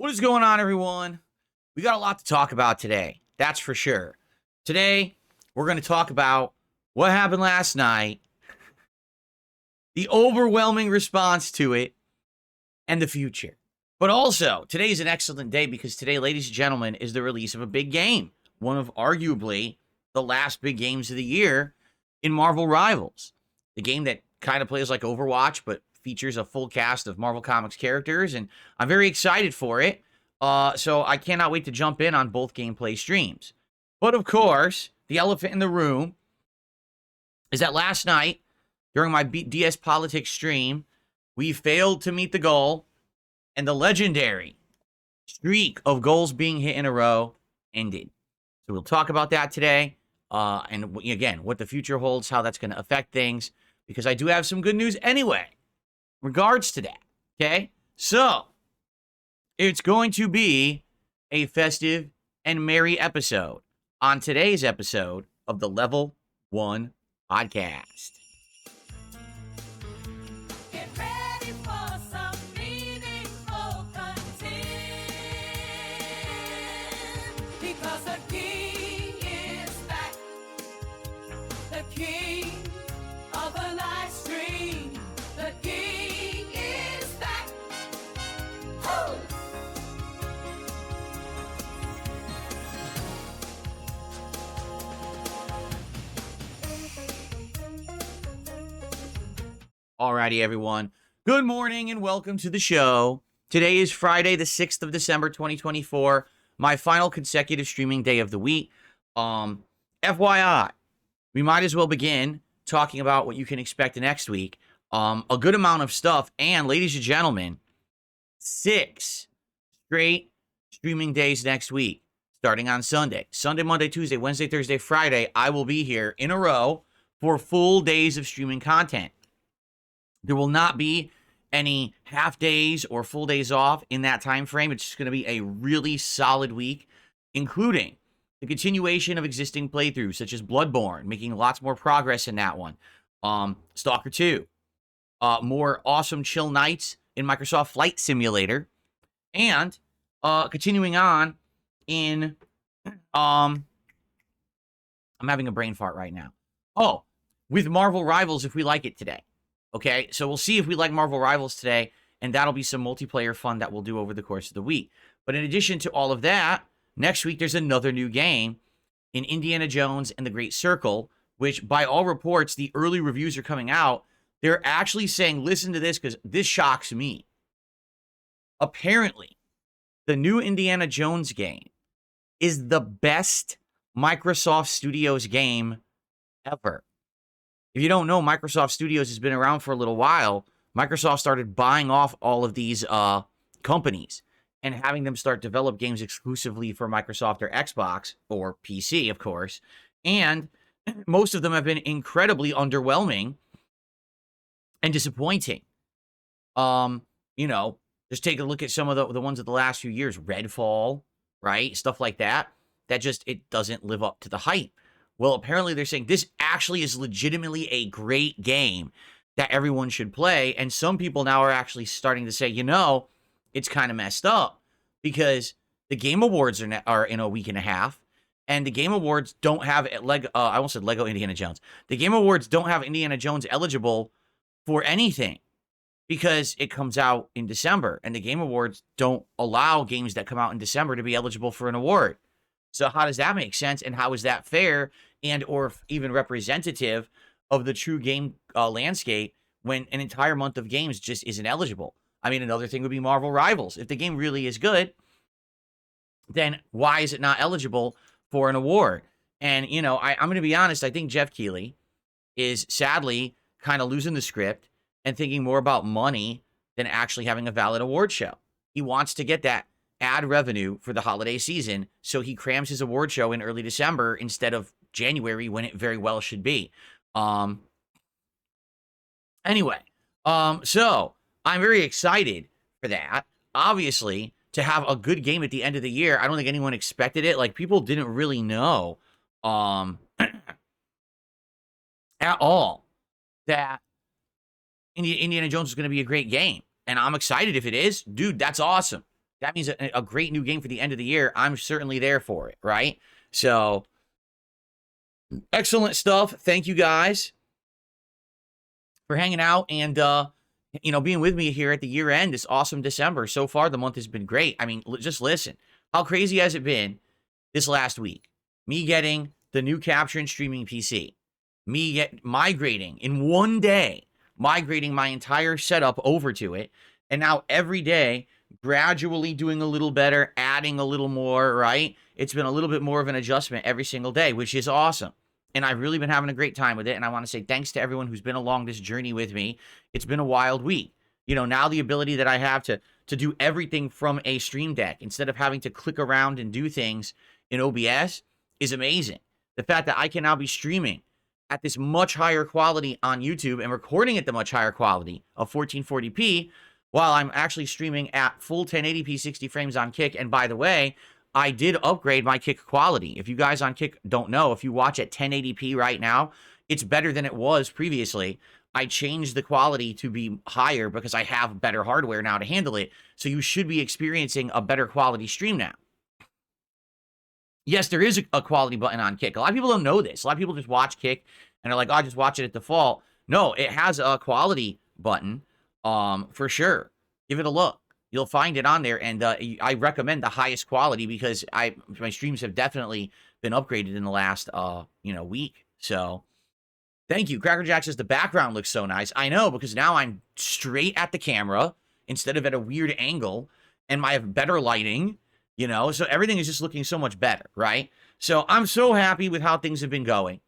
What is going on, everyone? We got a lot to talk about today. That's for sure. Today, we're going to talk about what happened last night, the overwhelming response to it, and the future. But also, today is an excellent day because today, ladies and gentlemen, is the release of a big game. One of arguably the last big games of the year in Marvel Rivals. The game that kind of plays like Overwatch, but features a full cast of Marvel Comics characters, and I'm very excited for it. So I cannot wait to jump in on both gameplay streams. But of course, the elephant in the room is that last night, during my DS Politics stream, we failed to meet the goal, and the legendary streak of goals being hit in a row ended. So we'll talk about that today, and again, what the future holds, how that's going to affect things, because I do have some good news anyway, regards to that, okay? So, it's going to be a festive and merry episode on today's episode of the Level 1 Podcast. Get ready for some meaningful content, because the king is back, the king of the live stream, the king is back. Woo! Alrighty, everyone. Good morning and welcome to the show. Today is Friday, the 6th of December, 2024. My final consecutive streaming day of the week. FYI, we might as well begin talking about what you can expect next week. A good amount of stuff. And ladies and gentlemen, 6 straight streaming days next week, starting on Sunday. Sunday, Monday, Tuesday, Wednesday, Thursday, Friday, I will be here in a row for full days of streaming content. There will not be any half days or full days off in that time frame. It's just going to be a really solid week, including the continuation of existing playthroughs, such as Bloodborne, making lots more progress in that one. Stalker 2, more awesome chill nights in Microsoft Flight Simulator, and continuing on in, I'm having a brain fart right now. Oh, with Marvel Rivals, if we like it today. Okay, so we'll see if we like Marvel Rivals today, and that'll be some multiplayer fun that we'll do over the course of the week. But in addition to all of that, next week there's another new game in Indiana Jones and the Great Circle, which by all reports, the early reviews are coming out. They're actually saying, listen to this, because this shocks me. Apparently, the new Indiana Jones game is the best Microsoft Studios game ever. If you don't know, Microsoft Studios has been around for a little while. Microsoft started buying off all of these companies and having them start develop games exclusively for Microsoft or Xbox or PC, of course. And most of them have been incredibly underwhelming and disappointing. Just take a look at some of the ones of the last few years. Redfall, right? Stuff like that. That just, it doesn't live up to the hype. Well, apparently they're saying this actually is legitimately a great game that everyone should play. And some people now are actually starting to say, it's kind of messed up because the Game Awards are in a week and a half. And the Game Awards don't have I almost said Lego Indiana Jones. The Game Awards don't have Indiana Jones eligible for anything because it comes out in December. And the Game Awards don't allow games that come out in December to be eligible for an award. So how does that make sense, and how is that fair and or even representative of the true game landscape when an entire month of games just isn't eligible? I mean, another thing would be Marvel Rivals. If the game really is good, then why is it not eligible for an award? And, I'm going to be honest, I think Jeff Keighley is sadly kind of losing the script and thinking more about money than actually having a valid award show. He wants to get that ad revenue for the holiday season, so he crams his award show in early December instead of January when it very well should be. Anyway, so I'm very excited for that. Obviously, to have a good game at the end of the year, I don't think anyone expected it. Like, people didn't really know at all that Indiana Jones was going to be a great game. And I'm excited if it is. Dude, that's awesome. that means a great new game for the end of the year. I'm certainly there for it, right? So, excellent stuff. Thank you guys for hanging out and, being with me here at the year end. This awesome December. So far, the month has been great. I mean, just listen. How crazy has it been this last week? Me getting the new capture and streaming PC. Me migrating in one day, migrating my entire setup over to it. And now every day, gradually doing a little better, adding a little more, right? It's been a little bit more of an adjustment every single day, which is awesome. And I've really been having a great time with it. And I want to say thanks to everyone who's been along this journey with me. It's been a wild week. Now the ability that I have to do everything from a Stream Deck instead of having to click around and do things in OBS is amazing. The fact that I can now be streaming at this much higher quality on YouTube and recording at the much higher quality of 1440p while I'm actually streaming at full 1080p 60 frames on Kick. And by the way, I did upgrade my Kick quality. If you guys on Kick don't know, if you watch at 1080p right now, it's better than it was previously. I changed the quality to be higher because I have better hardware now to handle it. So you should be experiencing a better quality stream now. Yes, there is a quality button on Kick. A lot of people don't know this. A lot of people just watch Kick and are like, oh, I just watch it at default. No, it has a quality button for sure. Give it a look. You'll find it on there, and I recommend the highest quality because my streams have definitely been upgraded in the last week. So thank you. Cracker Jack says the background looks so nice. I know, because now I'm straight at the camera instead of at a weird angle, and I have better lighting. So everything is just looking so much better, right? So I'm so happy with how things have been going,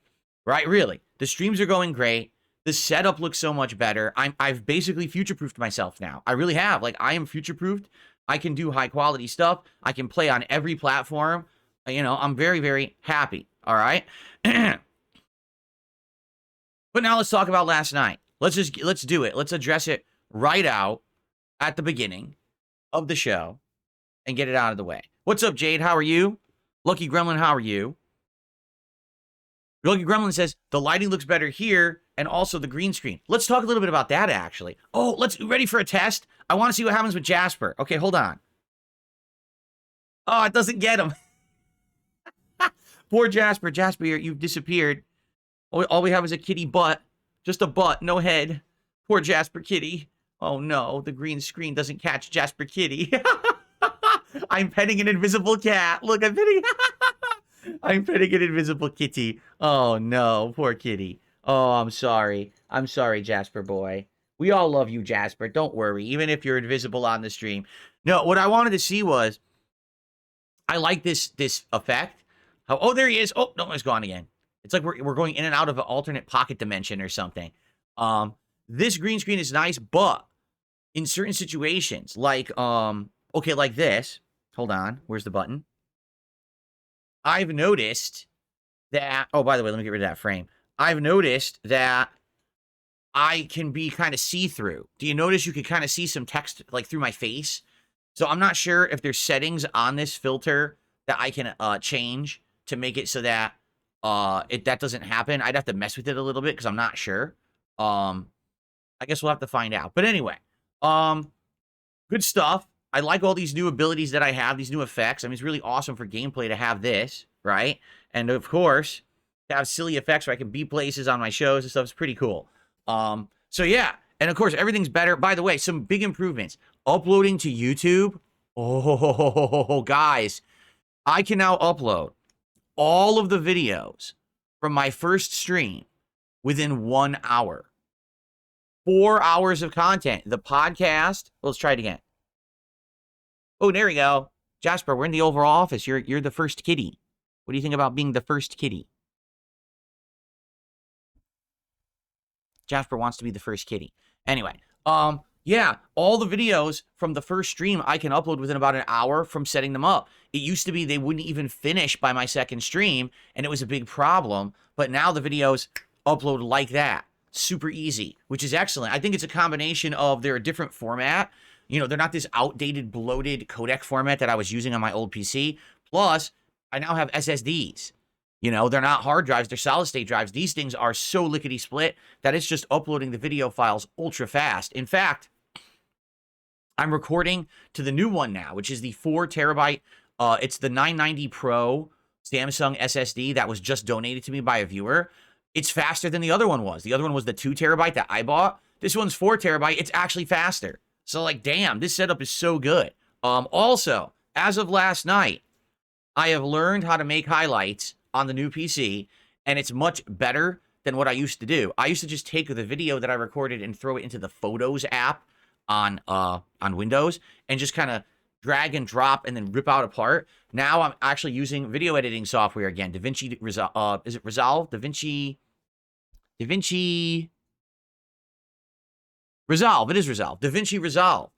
right? Really, the streams are going great. The setup looks so much better. I've basically future-proofed myself now. I really have. Like, I am future-proofed. I can do high-quality stuff. I can play on every platform. I'm very, very happy, all right? But now let's talk about last night. Let's do it. Let's address it right out at the beginning of the show and get it out of the way. What's up, Jade? How are you? Lucky Gremlin, how are you? Lucky Gremlin says, the lighting looks better here and also the green screen. Let's talk a little bit about that, actually. Oh, ready for a test? I want to see what happens with Jasper. Okay, hold on. Oh, it doesn't get him. Poor Jasper. Jasper, you've disappeared. All we have is a kitty butt. Just a butt, no head. Poor Jasper Kitty. Oh, no, the green screen doesn't catch Jasper Kitty. I'm petting an invisible cat. Look, I'm petting an invisible kitty. Oh, no, poor kitty. Oh, I'm sorry. I'm sorry, Jasper boy. We all love you, Jasper. Don't worry, even if you're invisible on the stream. No, what I wanted to see was, I like this effect. Oh, there he is. Oh, no, he's gone again. It's like we're going in and out of an alternate pocket dimension or something. This green screen is nice, but in certain situations, like, okay, like this. Hold on. Where's the button? I've noticed that, oh, by the way, let me get rid of that frame. I've noticed that I can be kind of see-through. Do you notice you can kind of see some text like through my face? So I'm not sure if there's settings on this filter that I can change to make it so that that doesn't happen. I'd have to mess with it a little bit because I'm not sure. I guess we'll have to find out. But anyway, good stuff. I like all these new abilities that I have, these new effects. I mean, it's really awesome for gameplay to have this, right? And of course, to have silly effects where I can be places on my shows and stuff is pretty cool. So yeah, and of course, everything's better. By the way, some big improvements. Uploading to YouTube. Oh, guys, I can now upload all of the videos from my first stream within 1 hour. 4 hours of content. The podcast, let's try it again. Oh, there we go. Jasper, we're in the Oval Office. You're the first kitty. What do you think about being the first kitty? Jasper wants to be the first kitty. Anyway, yeah, all the videos from the first stream I can upload within about an hour from setting them up. It used to be they wouldn't even finish by my second stream, and it was a big problem. But now the videos upload like that. Super easy, which is excellent. I think it's a combination of they're a different format. They're not this outdated, bloated codec format that I was using on my old PC. Plus, I now have SSDs. They're not hard drives, they're solid state drives. These things are so lickety split that it's just uploading the video files ultra fast. In fact, I'm recording to the new one now, which is the 4 terabyte. It's the 990 Pro Samsung SSD that was just donated to me by a viewer. It's faster than the other one was. The other one was the 2 terabyte that I bought. This one's 4 terabyte. It's actually faster. So like, damn, this setup is so good. Also, as of last night, I have learned how to make highlights on the new PC, and it's much better than what I used to do. I used to just take the video that I recorded and throw it into the Photos app on Windows and just kind of drag and drop and then rip out a part. Now I'm actually using video editing software again. DaVinci Resolve. Is it Resolve? DaVinci Resolve. It is Resolve. DaVinci Resolve,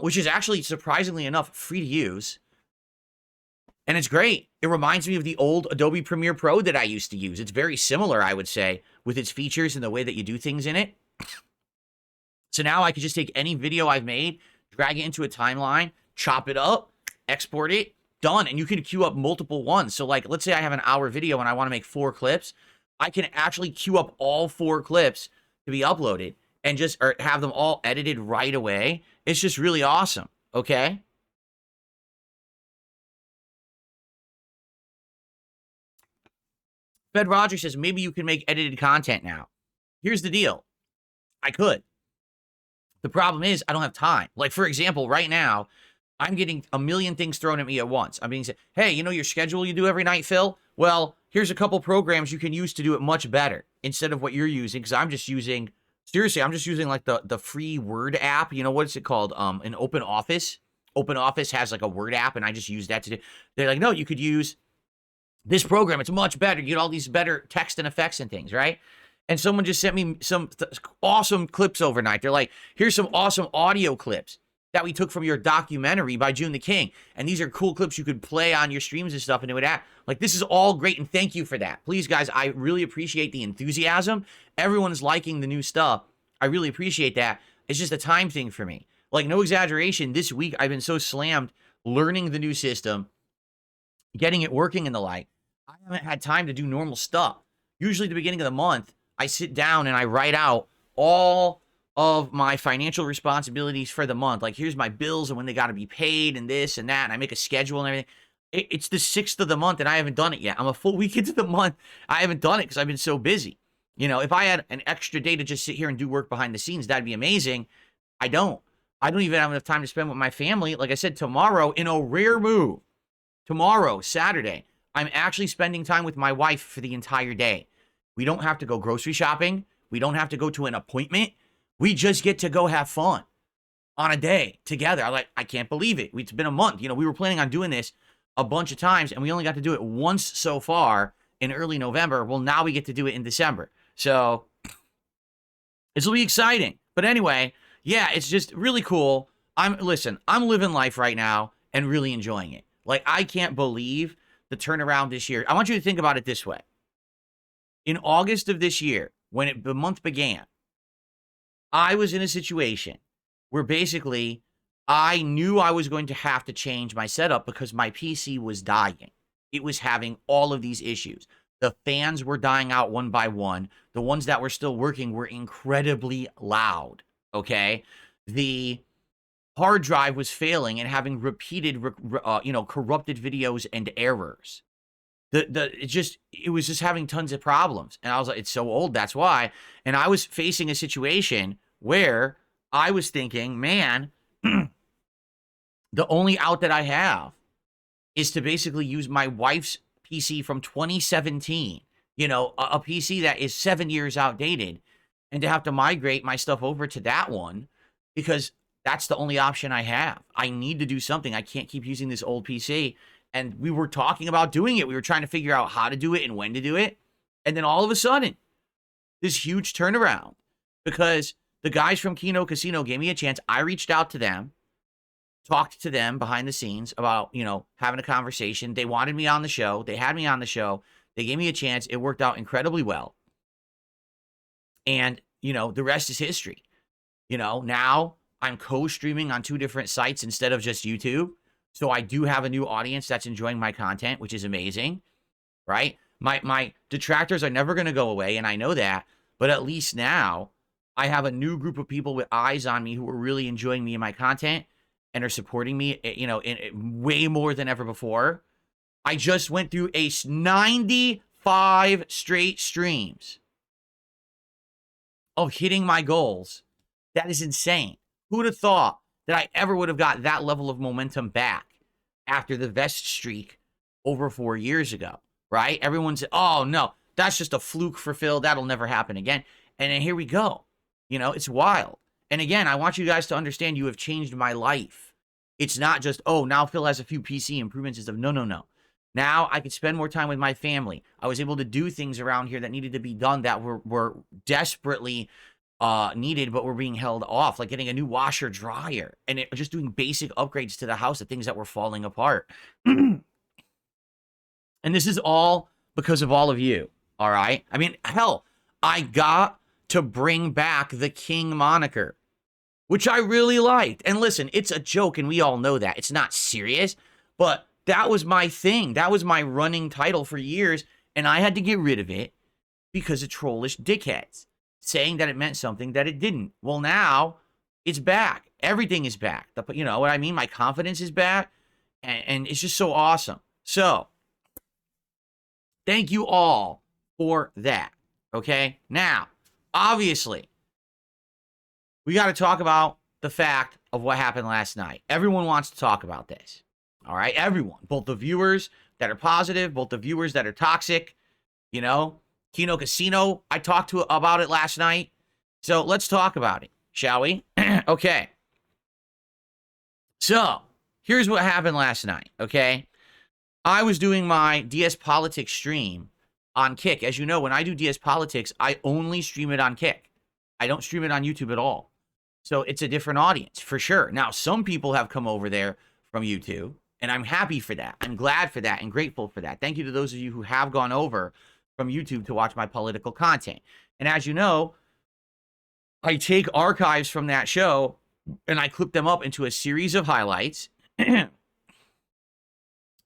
which is actually surprisingly enough free to use. And it's great. It reminds me of the old Adobe Premiere Pro that I used to use. It's very similar, I would say, with its features and the way that you do things in it. So now I can just take any video I've made, drag it into a timeline, chop it up, export it, done. And you can queue up multiple ones. So like, let's say I have an hour video and I want to make 4 clips. I can actually queue up all 4 clips to be uploaded and just have them all edited right away. It's just really awesome. Okay. Fed Rogers says, maybe you can make edited content now. Here's the deal. I could. The problem is I don't have time. Like, for example, right now, I'm getting a million things thrown at me at once. I'm being said, hey, you know your schedule you do every night, Phil? Well, here's a couple programs you can use to do it much better instead of what you're using, because I'm just using, seriously, I'm just using like the free Word app. You know, what's it called? An Open Office. Open Office has like a Word app, and I just use that to do. They're like, no, you could use this program. It's much better. You get all these better text and effects and things, right? And someone just sent me some awesome clips overnight. They're like, here's some awesome audio clips that we took from your documentary by June the King. And these are cool clips you could play on your streams and stuff, and it would act like, this is all great, and thank you for that. Please, guys, I really appreciate the enthusiasm. Everyone is liking the new stuff. I really appreciate that. It's just a time thing for me. Like, no exaggeration, this week I've been so slammed learning the new system, getting it working and the like. I haven't had time to do normal stuff. Usually at the beginning of the month, I sit down and I write out all of my financial responsibilities for the month. Like, here's my bills and when they got to be paid and this and that. And I make a schedule and everything. It's the 6th of the month and I haven't done it yet. I'm a full week into the month. I haven't done it because I've been so busy. You know, if I had an extra day to just sit here and do work behind the scenes, that'd be amazing. I don't even have enough time to spend with my family. Like I said, tomorrow, in a rare move, tomorrow, Saturday, I'm actually spending time with my wife for the entire day. We don't have to go grocery shopping. We don't have to go to an appointment. We just get to go have fun on a day together. I can't believe it. It's been a month. You know, we were planning on doing this a bunch of times, and we only got to do it once so far in early November. Well, now we get to do it in December. So this will be exciting. But anyway, yeah, it's just really cool. I'm living life right now and really enjoying it. Like, I can't believe the turnaround this year. I want you to think about it this way. In August of this year, when the month began, I was in a situation where basically I knew I was going to have to change my setup because my PC was dying. It was having all of these issues. The fans were dying out one by one. The ones that were still working were incredibly loud, okay? The hard drive was failing and having repeated, corrupted videos and errors. It was just having tons of problems. And I was like, it's so old, that's why. And I was facing a situation where I was thinking, man, the only out that I have is to basically use my wife's PC from 2017, you know, a PC that is 7 years outdated, and to have to migrate my stuff over to that one because that's the only option I have. I need to do something. I can't keep using this old PC. And we were talking about doing it. We were trying to figure out how to do it and when to do it. And then all of a sudden, this huge turnaround, because the guys from Kino Casino gave me a chance. I reached out to them, talked to them behind the scenes about, you know, having a conversation. They wanted me on the show. They had me on the show. They gave me a chance. It worked out incredibly well. And, you know, the rest is history. You know, now I'm co-streaming on 2 different sites instead of just YouTube. So I do have a new audience that's enjoying my content, which is amazing, right? My detractors are never going to go away, and I know that. But at least now I have a new group of people with eyes on me who are really enjoying me and my content. and are supporting me, way more than ever before. I just went through 95 straight streams of hitting my goals. That is insane. Who would have thought that I ever would have got that level of momentum back after the vest streak over 4 years ago, right? Everyone said, oh, no, that's just a fluke for Phil. That'll never happen again. And then here we go. It's wild. And again, I want you guys to understand you have changed my life. It's not just, oh, now Phil has a few PC improvements and stuff. No. Now I could spend more time with my family. I was able to do things around here that needed to be done that were desperately needed, but were being held off, like getting a new washer dryer and just doing basic upgrades to the house, the things that were falling apart. And this is all because of all of you, all right? I mean, hell, I got to bring back the King moniker, which I really liked. And listen, it's a joke, and we all know that. It's not serious, but that was my thing. That was my running title for years, and I had to get rid of it because of trollish dickheads saying that it meant something that it didn't. Well, now it's back. Everything is back. You know what I mean? My confidence is back, and it's just so awesome. So, thank you all for that, okay? Now, obviously, we got to talk about the fact of what happened last night. Everyone wants to talk about this, all right? Everyone, both the viewers that are positive, both the viewers that are toxic, Kino Casino, I talked to about it last night. So let's talk about it, shall we? Okay. So here's what happened last night, okay? I was doing my DS Politics stream on Kick. As you know, when I do DS Politics, I only stream it on Kick. I don't stream it on YouTube at all. So it's a different audience, for sure. Now, some people have come over there from YouTube, and I'm happy for that. I'm glad for that and grateful for that. Thank you to those of you who have gone over from YouTube to watch my political content. And as you know, I take archives from that show and I clip them up into a series of highlights and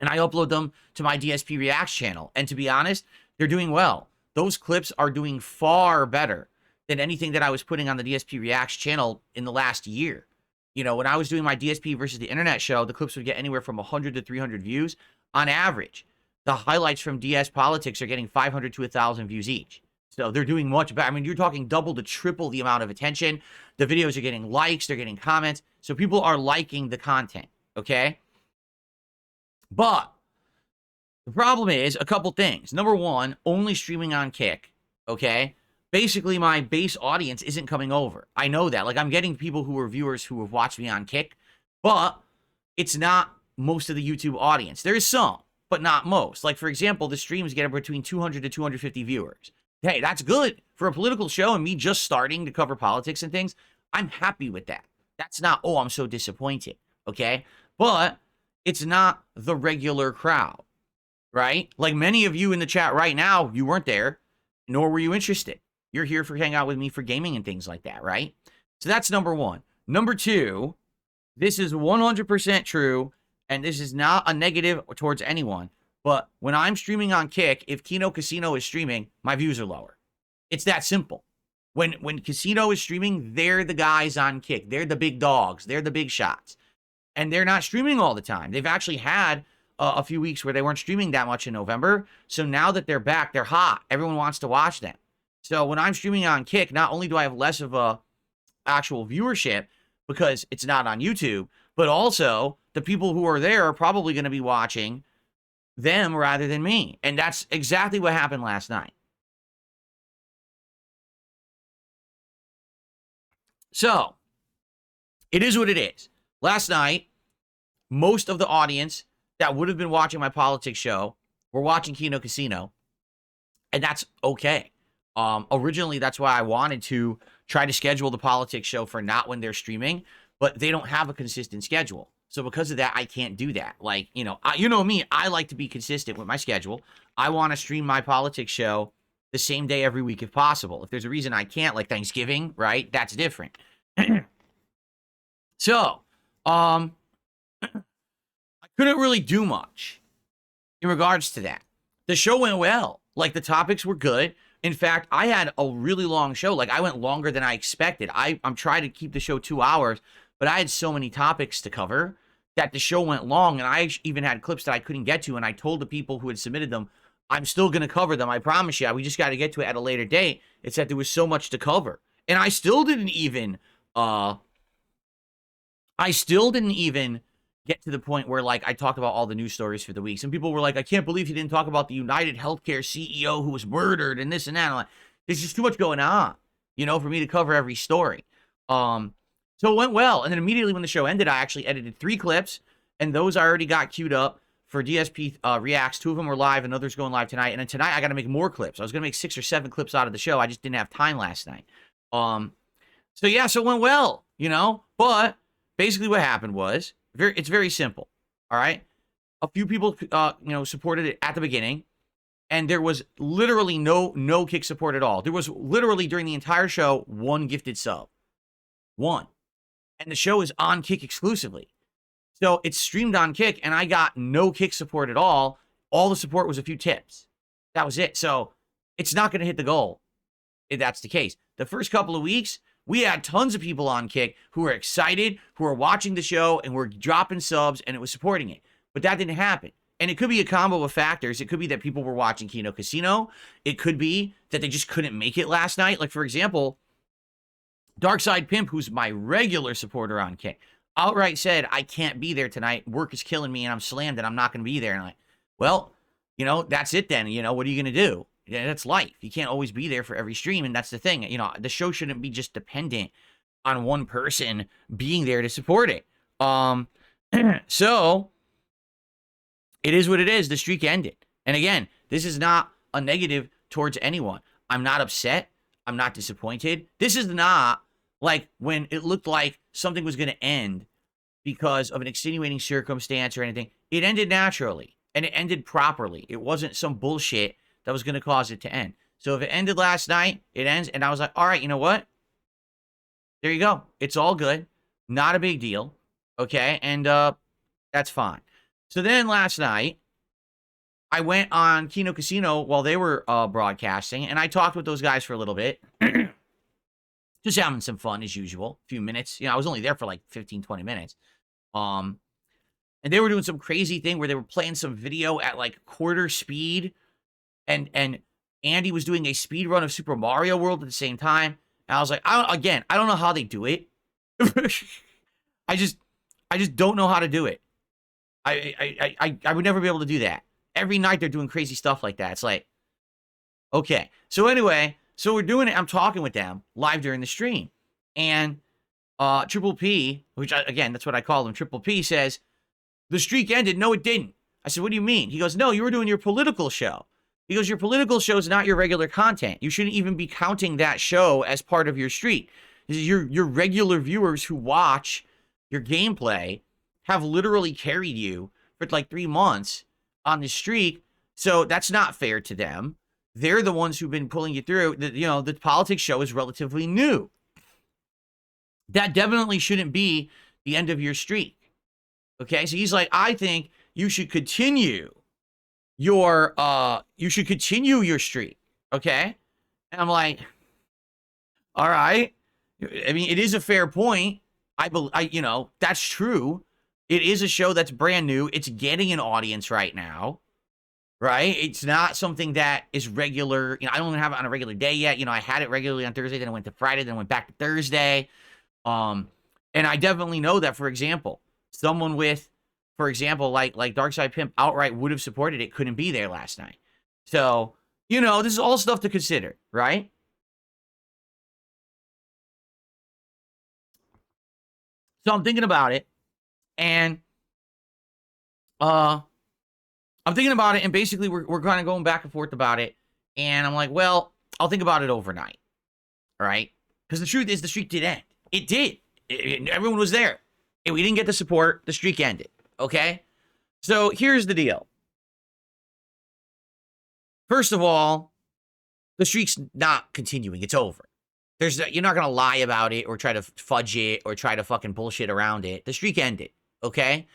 I upload them to my DSP Reacts channel. And to be honest, they're doing well. Those clips are doing far better than anything that I was putting on the DSP Reacts channel in the last year. When I was doing my DSP versus the internet show, the clips would get anywhere from 100 to 300 views on average. The highlights from DS Politics are getting 500 to 1,000 views each. So they're doing much better. I mean, you're talking double to triple the amount of attention. The videos are getting likes. They're getting comments. So people are liking the content, okay? But the problem is a couple things. Number one, only streaming on Kick, okay? Basically, my base audience isn't coming over. I know that. Like, I'm getting people who are viewers who have watched me on Kick, but it's not most of the YouTube audience. There is some, but not most. Like, for example, the streams get between 200 to 250 viewers. Hey, that's good. For a political show and me just starting to cover politics and things, I'm happy with that. That's not, oh, I'm so disappointed, okay? But it's not the regular crowd, right? Like many of you in the chat right now, you weren't there, nor were you interested. You're here for hang out with me for gaming and things like that, right? So that's number one. Number two, this is 100% true, and this is not a negative towards anyone, but when I'm streaming on Kick, if Kino Casino is streaming, my views are lower. It's that simple. When Casino is streaming, they're the guys on Kick. They're the big dogs. They're the big shots. And they're not streaming all the time. They've actually had a few weeks where they weren't streaming that much in November. So now that they're back, they're hot. Everyone wants to watch them. So when I'm streaming on Kick, not only do I have less of a actual viewership because it's not on YouTube, but also the people who are there are probably going to be watching them rather than me. And that's exactly what happened last night. So it is what it is. Last night, most of the audience that would have been watching my politics show were watching Kino Casino, and that's okay. Originally, that's why I wanted to try to schedule the politics show for not when they're streaming, but they don't have a consistent schedule. So because of that, I can't do that. Like, you know me, I like to be consistent with my schedule. I want to stream my politics show the same day every week if possible. If there's a reason I can't, like Thanksgiving, right? That's different. So, I couldn't really do much in regards to that. The show went well. Like, the topics were good. In fact, I had a really long show. Like, I went longer than I expected. I'm trying to keep the show 2 hours, but I had so many topics to cover that the show went long, and I even had clips that I couldn't get to, and I told the people who had submitted them, I'm still going to cover them. I promise you. We just got to get to it at a later date. It's that there was so much to cover. And I still didn't even get to the point where, like, I talked about all the news stories for the week. Some people were like, I can't believe he didn't talk about the United Healthcare CEO who was murdered and this and that. I'm like, there's just too much going on, for me to cover every story. So it went well. And then immediately when the show ended, I actually edited 3 clips, and those I already got queued up for DSP Reacts. 2 of them were live, and others going live tonight. And then tonight I got to make more clips. I was going to make 6 or 7 clips out of the show. I just didn't have time last night. So it went well, but basically what happened was, it's very simple. All right. A few people, supported it at the beginning, and there was literally no kick support at all. There was literally during the entire show 1 gifted sub. 1. And the show is on Kick exclusively. So it's streamed on Kick, and I got no Kick support at all. All the support was a few tips. That was it. So it's not going to hit the goal if that's the case. The first couple of weeks, we had tons of people on Kick who were excited, who were watching the show, and were dropping subs, and it was supporting it. But that didn't happen. And it could be a combo of factors. It could be that people were watching Kino Casino. It could be that they just couldn't make it last night. Like, for example, Darkside Pimp, who's my regular supporter on Kick, outright said, I can't be there tonight. Work is killing me, and I'm slammed, and I'm not going to be there. And I'm like, well, that's it then. What are you going to do? Yeah, that's life. You can't always be there for every stream, and that's the thing. The show shouldn't be just dependent on one person being there to support it. So it is what it is. The streak ended. And again, this is not a negative towards anyone. I'm not upset. I'm not disappointed. This is not like when it looked like something was going to end because of an extenuating circumstance or anything. It ended naturally, and it ended properly. It wasn't some bullshit that was going to cause it to end. So if it ended last night, it ends. And I was like, all right, you know what? There you go. It's all good. Not a big deal. Okay. And that's fine. So then last night, I went on Kino Casino while they were broadcasting, and I talked with those guys for a little bit. Just having some fun as usual. A few minutes. I was only there for like 15, 20 minutes. And they were doing some crazy thing where they were playing some video at like quarter speed. And Andy was doing a speed run of Super Mario World at the same time. And I was like, I don't know how they do it. I just don't know how to do it. I would never be able to do that. Every night they're doing crazy stuff like that. It's like, okay. So anyway, we're doing it. I'm talking with them live during the stream. And Triple P, which again, that's what I call him, Triple P says, the streak ended. No, it didn't. I said, what do you mean? He goes, no, you were doing your political show. He goes, your political show is not your regular content. You shouldn't even be counting that show as part of your streak. Your regular viewers who watch your gameplay have literally carried you for like 3 months on the streak. So that's not fair to them. They're the ones who've been pulling you through. The politics show is relatively new. That definitely shouldn't be the end of your streak. Okay, so he's like, I think you should continue your streak. Okay, and I'm like, all right. I mean, it is a fair point. That's true. It is a show that's brand new. It's getting an audience right now, right? It's not something that is regular. I don't even have it on a regular day yet. I had it regularly on Thursday, then I went to Friday, then I went back to Thursday. And I definitely know that, for example, someone with, for example, like Darkside Pimp outright would have supported it, couldn't be there last night. So, this is all stuff to consider, right? So I'm thinking about it, and I'm thinking about it, and basically we're kind of going back and forth about it, and I'm like, well, I'll think about it overnight, all right? Because the truth is, the streak did end. It did. Everyone was there. And we didn't get the support. The streak ended, okay? So here's the deal. First of all, the streak's not continuing. It's over. You're not going to lie about it or try to fudge it or try to fucking bullshit around it. The streak ended, okay?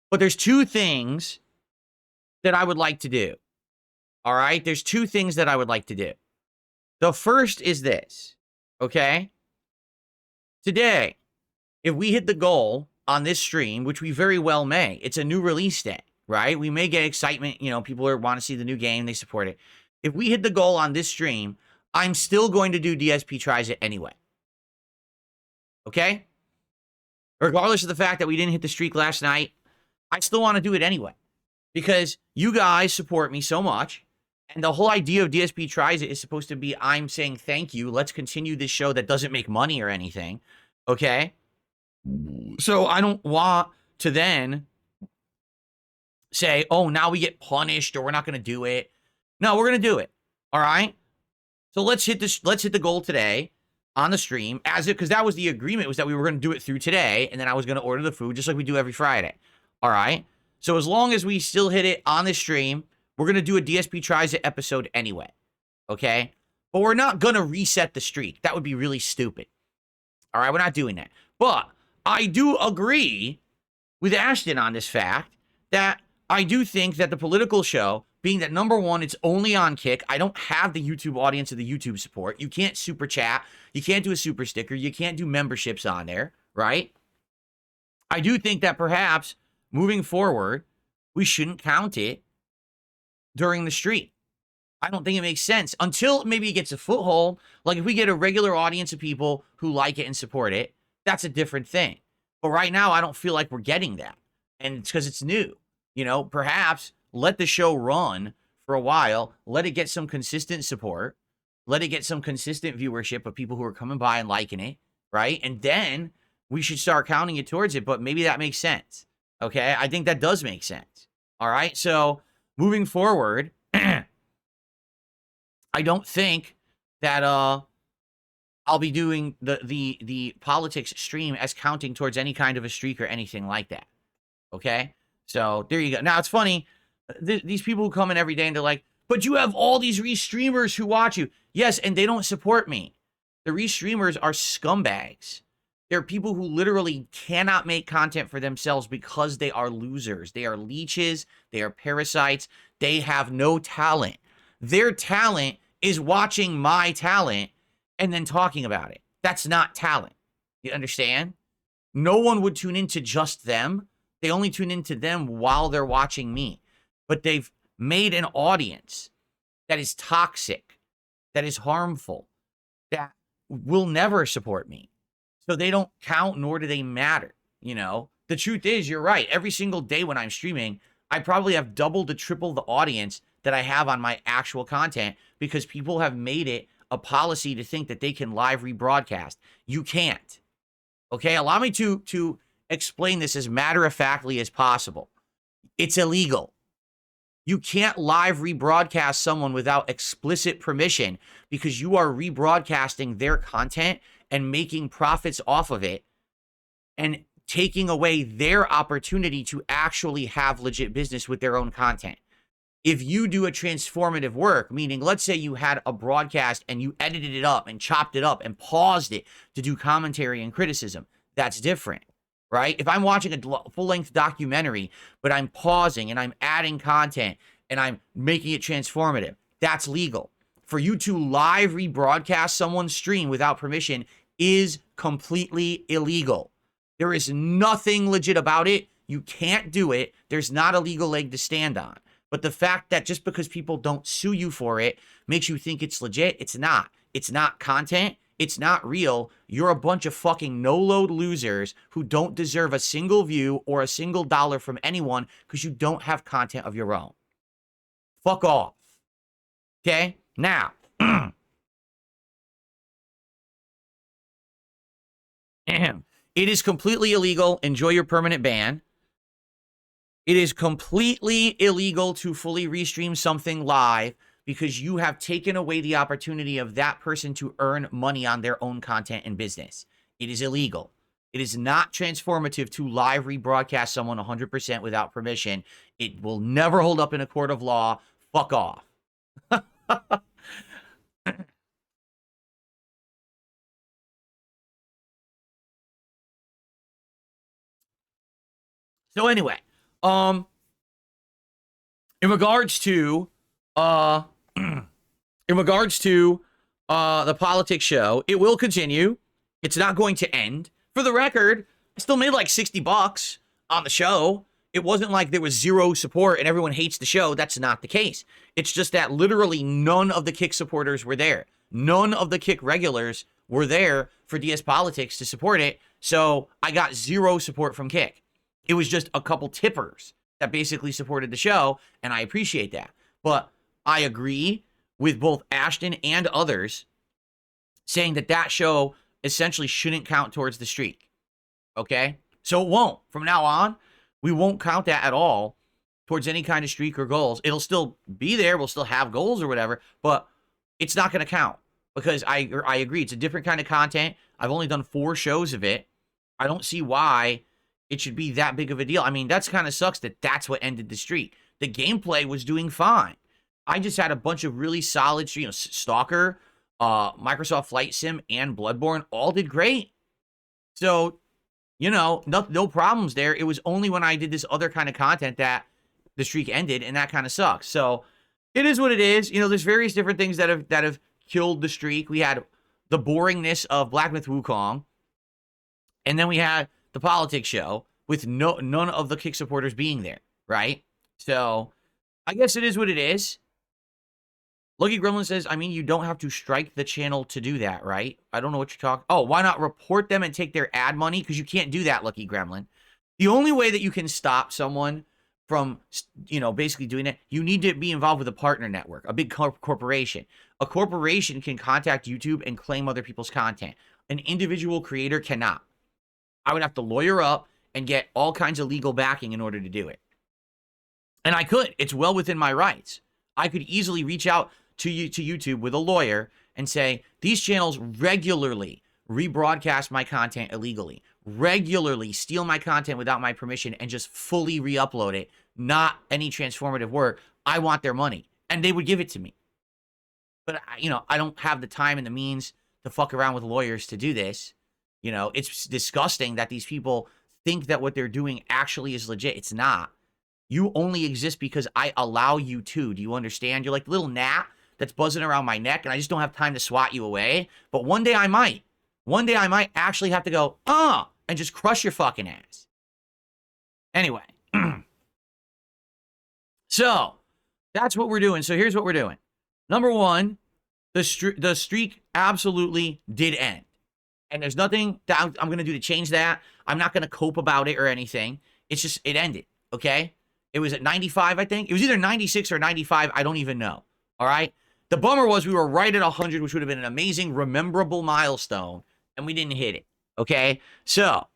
But there's 2 things that I would like to do, all right? There's 2 things that I would like to do. The first is this, okay? Today, if we hit the goal on this stream, which we very well may, it's a new release day, right? We may get excitement. People want to see the new game. They support it. If we hit the goal on this stream, I'm still going to do DSP Tries It anyway. Okay? Regardless of the fact that we didn't hit the streak last night, I still want to do it anyway. Because you guys support me so much. And the whole idea of DSP Tries It is supposed to be I'm saying thank you. Let's continue this show that doesn't make money or anything. Okay? So I don't want to then say, oh, now we get punished or we're not going to do it. No, we're going to do it. All right? So let's hit the goal today on the stream because that was the agreement, was that we were going to do it through today, and then I was going to order the food just like we do every Friday. All right? So as long as we still hit it on the stream, we're going to do a DSP Tries It episode anyway. Okay? But we're not going to reset the streak. That would be really stupid. All right? We're not doing that. But I do agree with Ashton on this fact that I do think that the political show, being that number one, it's only on Kick. I don't have the YouTube audience or the YouTube support. You can't super chat. You can't do a super sticker. You can't do memberships on there, right? I do think that perhaps moving forward, we shouldn't count it during the stream. I don't think it makes sense until maybe it gets a foothold. Like if we get a regular audience of people who like it and support it, that's a different thing. But right now, I don't feel like we're getting that. And it's because it's new. Perhaps let the show run for a while. Let it get some consistent support. Let it get some consistent viewership of people who are coming by and liking it, right? And then we should start counting it towards it. But maybe that makes sense. Okay? I think that does make sense. All right? So moving forward, I don't think that I'll be doing the politics stream as counting towards any kind of a streak or anything like that. Okay? So there you go. Now, it's funny. These people who come in every day and they're like, but you have all these restreamers who watch you. Yes, and they don't support me. The restreamers are scumbags. They're people who literally cannot make content for themselves because they are losers. They are leeches. They are parasites. They have no talent. Their talent is watching my talent and then talking about it. That's not talent. You understand? No one would tune into just them. They only tune into them while they're watching me. But they've made an audience that is toxic, that is harmful, that will never support me. So they don't count, nor do they matter. The truth is, you're right. Every single day when I'm streaming, I probably have double to triple the audience that I have on my actual content because people have made it a policy to think that they can live rebroadcast. You can't. Okay? Allow me to explain this as matter-of-factly as possible. It's illegal. You can't live rebroadcast someone without explicit permission because you are rebroadcasting their content and making profits off of it and taking away their opportunity to actually have legit business with their own content. If you do a transformative work, meaning let's say you had a broadcast and you edited it up and chopped it up and paused it to do commentary and criticism, that's different. Right? If I'm watching a full-length documentary, but I'm pausing and I'm adding content and I'm making it transformative, that's legal. For you to live rebroadcast someone's stream without permission is completely illegal. There is nothing legit about it. You can't do it. There's not a legal leg to stand on. But the fact that just because people don't sue you for it makes you think it's legit, it's not. It's not content. It's not real. You're a bunch of fucking no-load losers who don't deserve a single view or a single dollar from anyone because you don't have content of your own. Fuck off. Okay? Now, it is completely illegal. Enjoy your permanent ban. It is completely illegal to fully restream something live because you have taken away the opportunity of that person to earn money on their own content and business. It is illegal. It is not transformative to live rebroadcast someone 100% without permission. It will never hold up in a court of law. Fuck off. So anyway, in regards to the politics show, it will continue. It's not going to end. For the record, still made like $60 on the show. It wasn't like there was zero support and everyone hates the show. That's not the case. It's just that literally none of the Kick supporters were there. None of the Kick regulars were there for DS Politics to support it. So I got zero support from Kick. It was just a couple tippers that basically supported the show, and I appreciate that. But I agree with both Ashton and others saying that that show essentially shouldn't count towards the streak. Okay? So it won't. From now on, we won't count that at all towards any kind of streak or goals. It'll still be there. We'll still have goals or whatever, but it's not going to count because I agree. It's a different kind of content. I've only done 4 shows of it. I don't see why it should be that big of a deal. I mean, that's kind of sucks that that's what ended the streak. The gameplay was doing fine. I just had a bunch of really solid, Stalker, Microsoft Flight Sim, and Bloodborne all did great. So, no problems there. It was only when I did this other kind of content that the streak ended, and that kind of sucks. So, it is what it is. There's various different things that have killed the streak. We had the boringness of Black Myth Wukong, and then we had the politics show with none of the Kick supporters being there, right? So, I guess it is what it is. Lucky Gremlin says, I mean, you don't have to strike the channel to do that, right? I don't know what you're talking. Oh, why not report them and take their ad money? Because you can't do that, Lucky Gremlin. The only way that you can stop someone from, basically doing it, you need to be involved with a partner network, a big corporation. A corporation can contact YouTube and claim other people's content. An individual creator cannot. I would have to lawyer up and get all kinds of legal backing in order to do it. And I could. It's well within my rights. I could easily reach out to YouTube with a lawyer and say, these channels regularly rebroadcast my content illegally, regularly steal my content without my permission and just fully re-upload it, not any transformative work. I want their money. And they would give it to me. But, I don't have the time and the means to fuck around with lawyers to do this. It's disgusting that these people think that what they're doing actually is legit. It's not. You only exist because I allow you to. Do you understand? You're like the little gnat that's buzzing around my neck, and I just don't have time to swat you away. But one day I might. One day I might actually have to go, and just crush your fucking ass. Anyway. So, that's what we're doing. So, here's what we're doing. Number one, the streak absolutely did end. And there's nothing that I'm going to do to change that. I'm not going to cope about it or anything. It's just, it ended, okay? It was at 95, I think. It was either 96 or 95. I don't even know, all right? The bummer was we were right at 100, which would have been an amazing, rememberable milestone, and we didn't hit it, okay? So,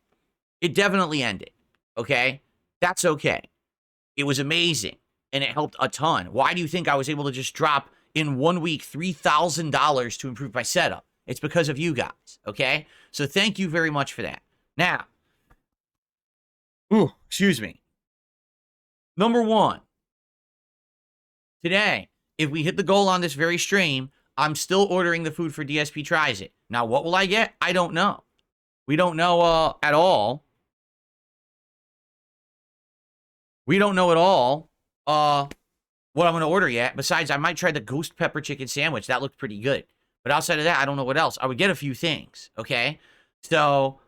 it definitely ended, okay? That's okay. It was amazing, and it helped a ton. Why do you think I was able to just drop in 1 week $3,000 to improve my setup? It's because of you guys, okay? So thank you very much for that. Now, excuse me. Number one, today, if we hit the goal on this very stream, I'm still ordering the food for DSP Tries It. Now, what will I get? I don't know. We don't know at all. We don't know at all what I'm going to order yet. Besides, I might try the ghost pepper chicken sandwich. That looked pretty good. But outside of that, I don't know what else. I would get a few things, okay? So,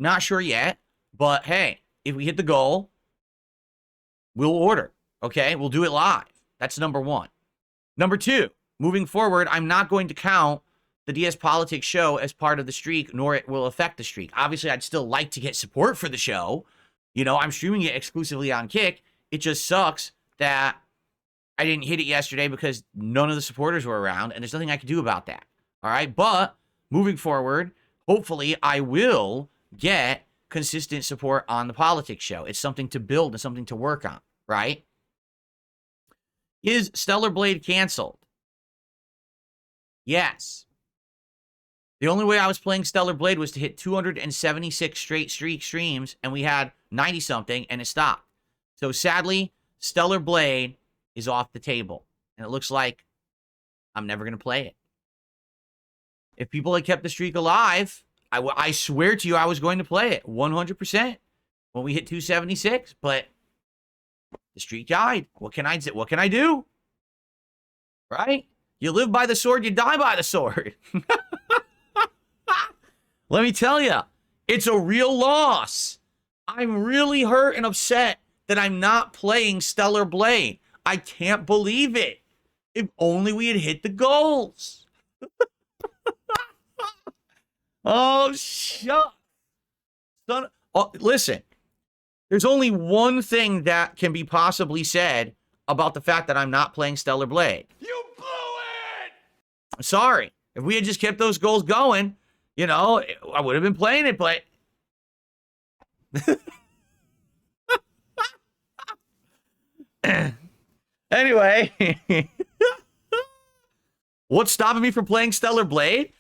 not sure yet. But, hey, if we hit the goal, we'll order, okay? We'll do it live. That's number one. Number two, moving forward, I'm not going to count the DS Politics show as part of the streak, nor it will affect the streak. Obviously, I'd still like to get support for the show. I'm streaming it exclusively on Kick. It just sucks that I didn't hit it yesterday because none of the supporters were around, and there's nothing I can do about that. All right, but moving forward, hopefully I will get consistent support on the politics show. It's something to build and something to work on, right? Is Stellar Blade canceled? Yes. The only way I was playing Stellar Blade was to hit 276 straight streak streams, and we had 90-something, and it stopped. So sadly, Stellar Blade is off the table, and it looks like I'm never going to play it. If people had kept the streak alive, I swear to you I was going to play it 100% when we hit 276, but the streak died. What can I do? Right? You live by the sword, you die by the sword. Let me tell you, it's a real loss. I'm really hurt and upset that I'm not playing Stellar Blade. I can't believe it. If only we had hit the goals. Oh, shut. Oh, listen, there's only one thing that can be possibly said about the fact that I'm not playing Stellar Blade. You blew it! I'm sorry. If we had just kept those goals going, you know, I would have been playing it, but... Anyway, what's stopping me from playing Stellar Blade?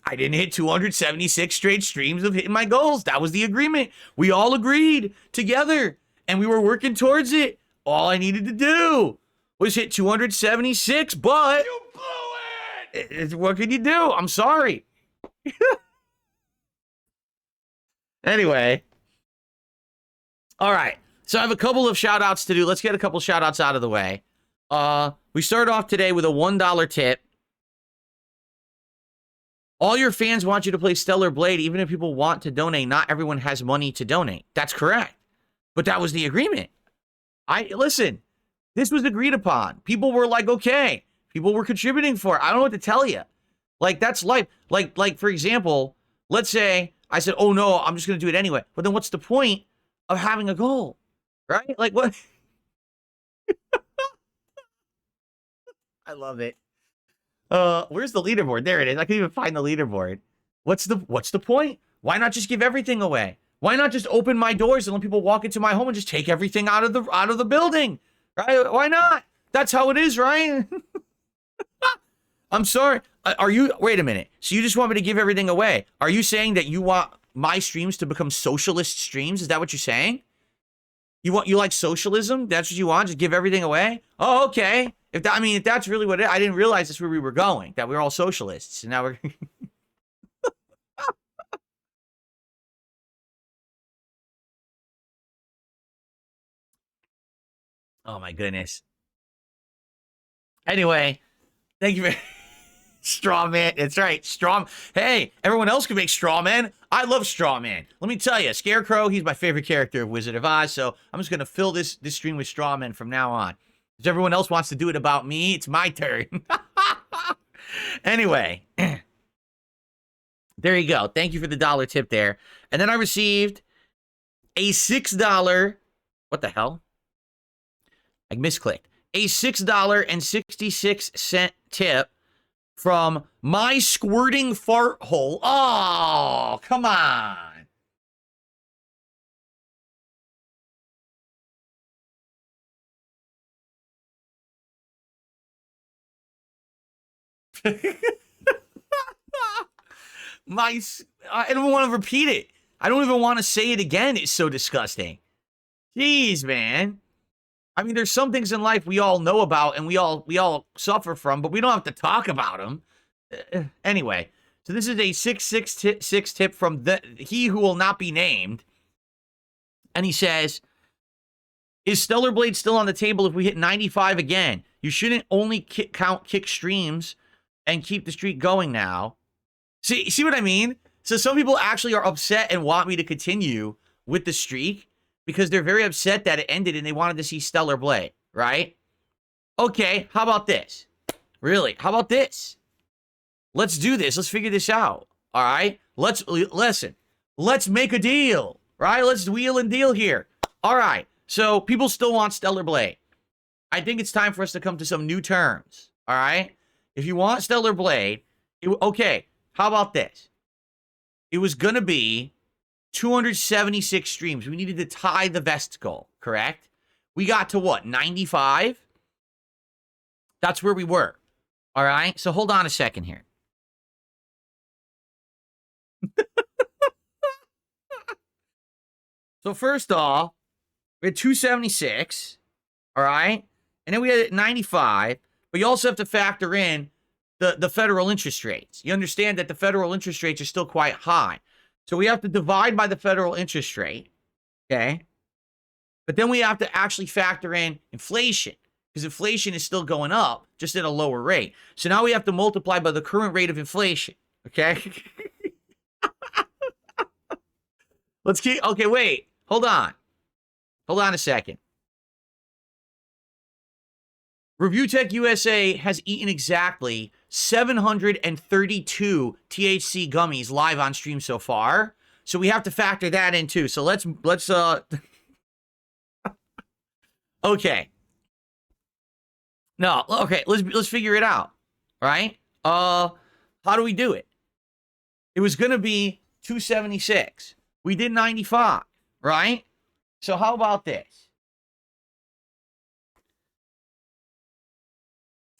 I didn't hit 276 straight streams of hitting my goals. That was the agreement. We all agreed together, and we were working towards it. All I needed to do was hit 276, but... You blew it! What can you do? I'm sorry. Anyway. All right. So I have a couple of shout-outs to do. Let's get a couple shout-outs out of the way. We start off today with a $1 tip. All your fans want you to play Stellar Blade, even if people want to donate. Not everyone has money to donate. That's correct. But that was the agreement. Listen, this was agreed upon. People were like, okay. People were contributing for it. I don't know what to tell you. Like, that's life. Like for example, let's say I said, oh no, I'm just going to do it anyway. But then what's the point of having a goal? Right? Like, what? I love it. Where's the leaderboard? There it is. I can't even find the leaderboard. What's the point? Why not just give everything away? Why not just open my doors and let people walk into my home and just take everything out of the building? Right? Why not? That's how it is, right? I'm sorry. Wait a minute. So you just want me to give everything away? Are you saying that you want my streams to become socialist streams? Is that what you're saying? You like socialism? That's what you want? Just give everything away? Oh, okay. If that's really what I didn't realize that's where we were going, that we're all socialists. And now we're... Oh, my goodness. Anyway, thank you very... Straw man. That's right. Hey, everyone else can make straw man. I love straw man. Let me tell you, Scarecrow, he's my favorite character of Wizard of Oz, so I'm just going to fill this stream with straw men from now on. If everyone else wants to do it about me, it's my turn. Anyway, there you go. Thank you for the $1 tip there. And then I received a $6... What the hell? I misclicked. A $6.66 tip from my squirting fart hole. Oh, come on. I don't want to repeat it. I don't even want to say it again. It's so disgusting. Jeez, man. I mean, there's some things in life we all know about and we all suffer from, but we don't have to talk about them. Anyway, so this is a 666 tip from he who will not be named. And he says, is Stellar Blade still on the table if we hit 95 again? You shouldn't only count kick streams and keep the streak going now. See what I mean? So some people actually are upset and want me to continue with the streak because they're very upset that it ended and they wanted to see Stellar Blade, right? Okay, how about this? Really, how about this? Let's do this. Let's figure this out, all right? Listen. Let's make a deal, right? Let's wheel and deal here. All right, so people still want Stellar Blade. I think it's time for us to come to some new terms, all right? If you want Stellar Blade, okay, how about this? It was going to be 276 streams. We needed to tie the vest goal, correct? We got to what, 95? That's where we were. All right? So hold on a second here. So first off, we had 276, all right? And then we had 95, but you also have to factor in the federal interest rates. You understand that the federal interest rates are still quite high. So we have to divide by the federal interest rate, okay? But then we have to actually factor in inflation, because inflation is still going up, just at a lower rate. So now we have to multiply by the current rate of inflation, okay? Okay, wait. Hold on. Hold on a second. Review Tech USA has eaten exactly 732 THC gummies live on stream so far. So we have to factor that in too. So let's okay. No, okay, let's figure it out. All right? How do we do it? It was going to be 276. We did 95, right? So how about this?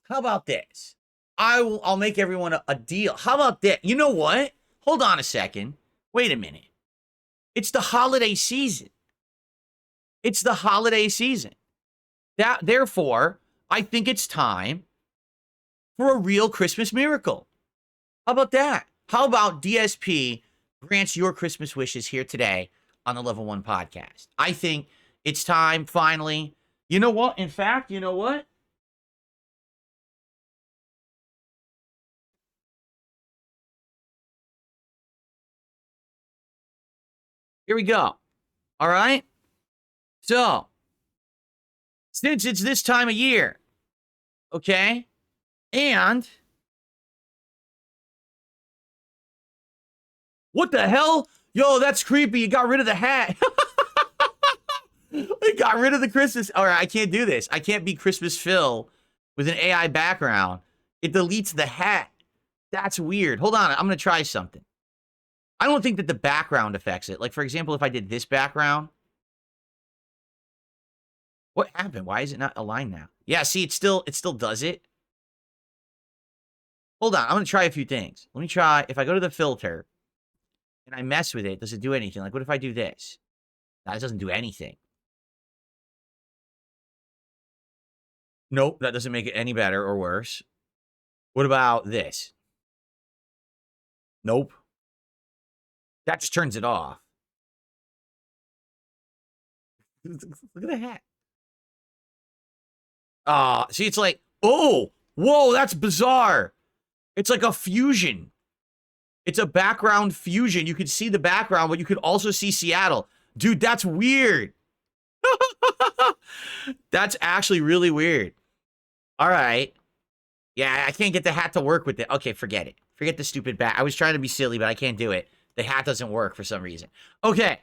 How about this? I'll make everyone a deal. How about that? You know what? Hold on a second. Wait a minute. It's the holiday season. It's the holiday season. Therefore, I think it's time for a real Christmas miracle. How about that? How about DSP grants your Christmas wishes here today on the Level 1 podcast? I think it's time, finally. You know what? In fact, you know what? Here we go. All right? So, since it's this time of year, okay? And what the hell? Yo, that's creepy. You got rid of the hat. We got rid of the Christmas. All right, I can't do this. I can't be Christmas Phil with an AI background. It deletes the hat. That's weird. Hold on. I'm going to try something. I don't think that the background affects it. Like, for example, if I did this background. What happened? Why is it not aligned now? Yeah, see, it still does it. Hold on. I'm going to try a few things. Let me try. If I go to the filter and I mess with it, does it do anything? Like, what if I do this? That doesn't do anything. Nope, that doesn't make it any better or worse. What about this? Nope. That just turns it off. Look at the hat. See, it's like, oh, whoa, that's bizarre. It's like a fusion. It's a background fusion. You could see the background, but you could also see Seattle. Dude, that's weird. That's actually really weird. All right. Yeah, I can't get the hat to work with it. Okay, forget it. Forget the stupid bat. I was trying to be silly, but I can't do it. The hat doesn't work for some reason. Okay.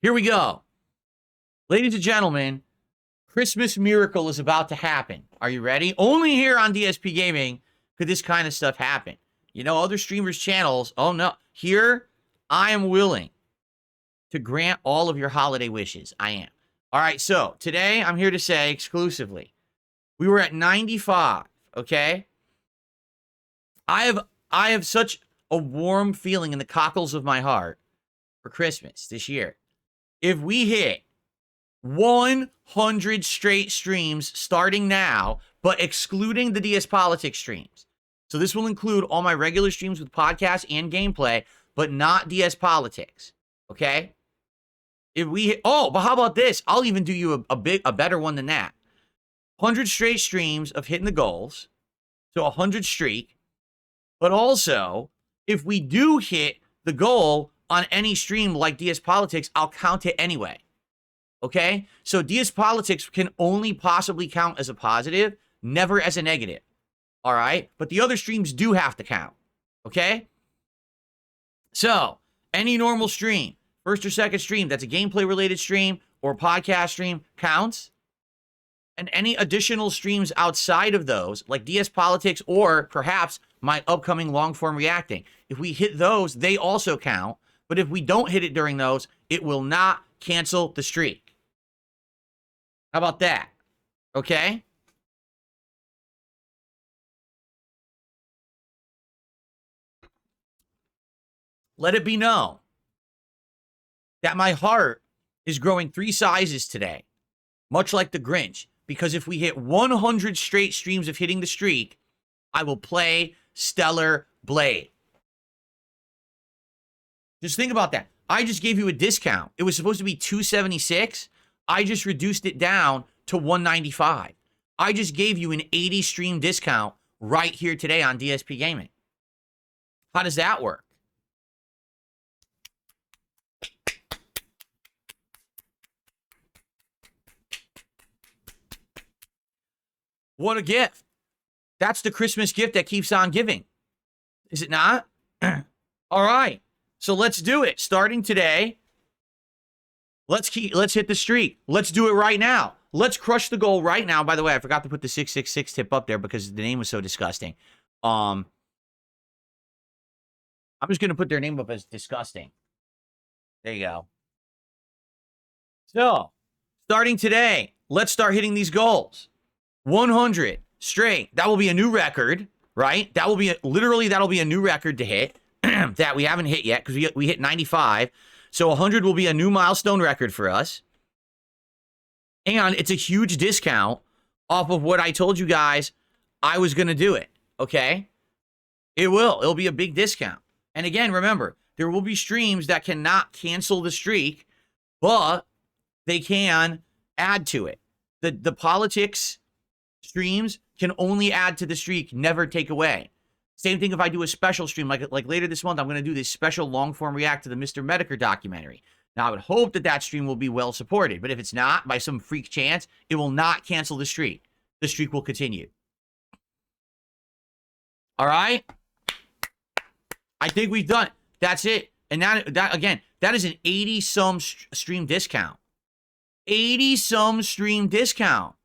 Here we go. Ladies and gentlemen, Christmas miracle is about to happen. Are you ready? Only here on DSP Gaming could this kind of stuff happen. You know, other streamers' channels, oh no. Here, I am willing to grant all of your holiday wishes. I am. All right, so today I'm here to say exclusively, we were at 95, okay? I have such a warm feeling in the cockles of my heart for Christmas this year. If we hit 100 straight streams starting now, but excluding the DS Politics streams. So this will include all my regular streams with podcasts and gameplay, but not DS Politics, okay? If we hit, oh, but how about this? I'll even do you a better one than that. 100 straight streams of hitting the goals, so 100 streak, but also, if we do hit the goal on any stream like DS Politics, I'll count it anyway. Okay? So DS Politics can only possibly count as a positive, never as a negative. All right? But the other streams do have to count. Okay? So, any normal stream, first or second stream that's a gameplay related stream or podcast stream counts. And any additional streams outside of those, like DS Politics or perhaps my upcoming long-form reacting, if we hit those, they also count. But if we don't hit it during those, it will not cancel the streak. How about that? Okay? Let it be known that my heart is growing 3 sizes today, much like the Grinch. Because if we hit 100 straight streams of hitting the streak, I will play Stellar Blade. Just think about that. I just gave you a discount. It was supposed to be $276. I just reduced it down to $195. I just gave you an 80 stream discount right here today on DSP Gaming. How does that work? What a gift. That's the Christmas gift that keeps on giving. Is it not? All right. So let's do it. Starting today, let's hit the streak. Let's do it right now. Let's crush the goal right now. By the way, I forgot to put the 666 tip up there because the name was so disgusting. I'm just going to put their name up as disgusting. There you go. So, starting today, let's start hitting these goals. 100 straight. That will be a new record, right? That will be literally that'll be a new record to hit that we haven't hit yet because we hit 95. So 100 will be a new milestone record for us. And it's a huge discount off of what I told you guys I was going to do it, okay? It will. It'll be a big discount. And again, remember, there will be streams that cannot cancel the streak, but they can add to it. The politics streams can only add to the streak, never take away. Same thing if I do a special stream, like later this month, I'm going to do this special long-form react to the Mr. Medicare documentary. Now, I would hope that that stream will be well supported, but if it's not, by some freak chance, it will not cancel the streak. The streak will continue. All right? I think we've done it. That's it. And that again, that is an 80-some stream discount. 80-some stream discount.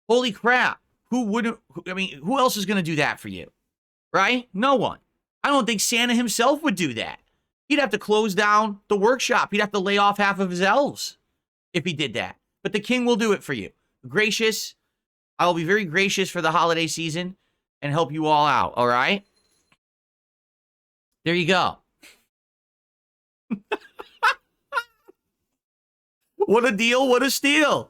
Holy crap. Who wouldn't, I mean, who else is going to do that for you? Right? No one. I don't think Santa himself would do that. He'd have to close down the workshop. He'd have to lay off half of his elves if he did that. But the king will do it for you. Gracious. I will be very gracious for the holiday season and help you all out. All right? There you go. What a deal. What a steal.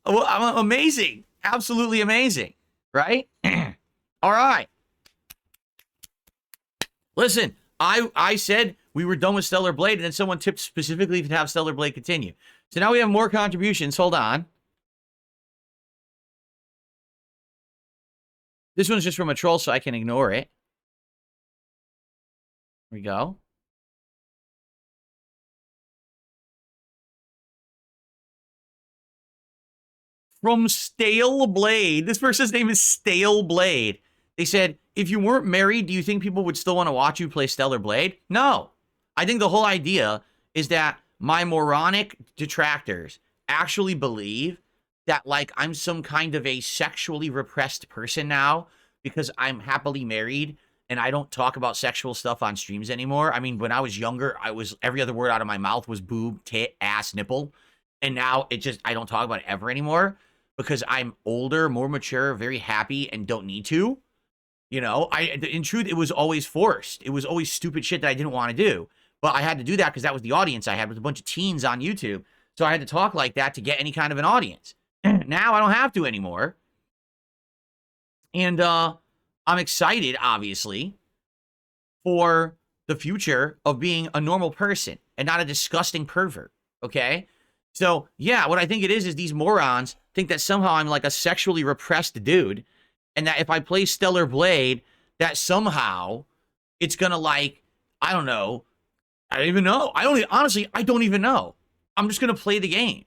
Amazing. Absolutely amazing. Right? All right. Listen, I said we were done with Stellar Blade, and then someone tipped specifically to have Stellar Blade continue. So now we have more contributions. Hold on. This one's just from a troll, so I can ignore it. Here we go. From Stale Blade. This person's name is Stale Blade. They said, if you weren't married, do you think people would still want to watch you play Stellar Blade? No. I think the whole idea is that my moronic detractors actually believe that, like, I'm some kind of a sexually repressed person now because I'm happily married and I don't talk about sexual stuff on streams anymore. I mean, when I was younger, every other word out of my mouth was boob, tit, ass, nipple. And now I don't talk about it ever anymore because I'm older, more mature, very happy, and don't need to. You know, in truth, it was always forced. It was always stupid shit that I didn't want to do. But I had to do that because that was the audience I had with a bunch of teens on YouTube. So I had to talk like that to get any kind of an audience. Now I don't have to anymore. And I'm excited, obviously, for the future of being a normal person and not a disgusting pervert. Okay? So, yeah, what I think it is these morons think that somehow I'm like a sexually repressed dude. And that if I play Stellar Blade, that somehow it's going to, like, I don't know. I don't even know. Honestly, I don't even know. I'm just going to play the game,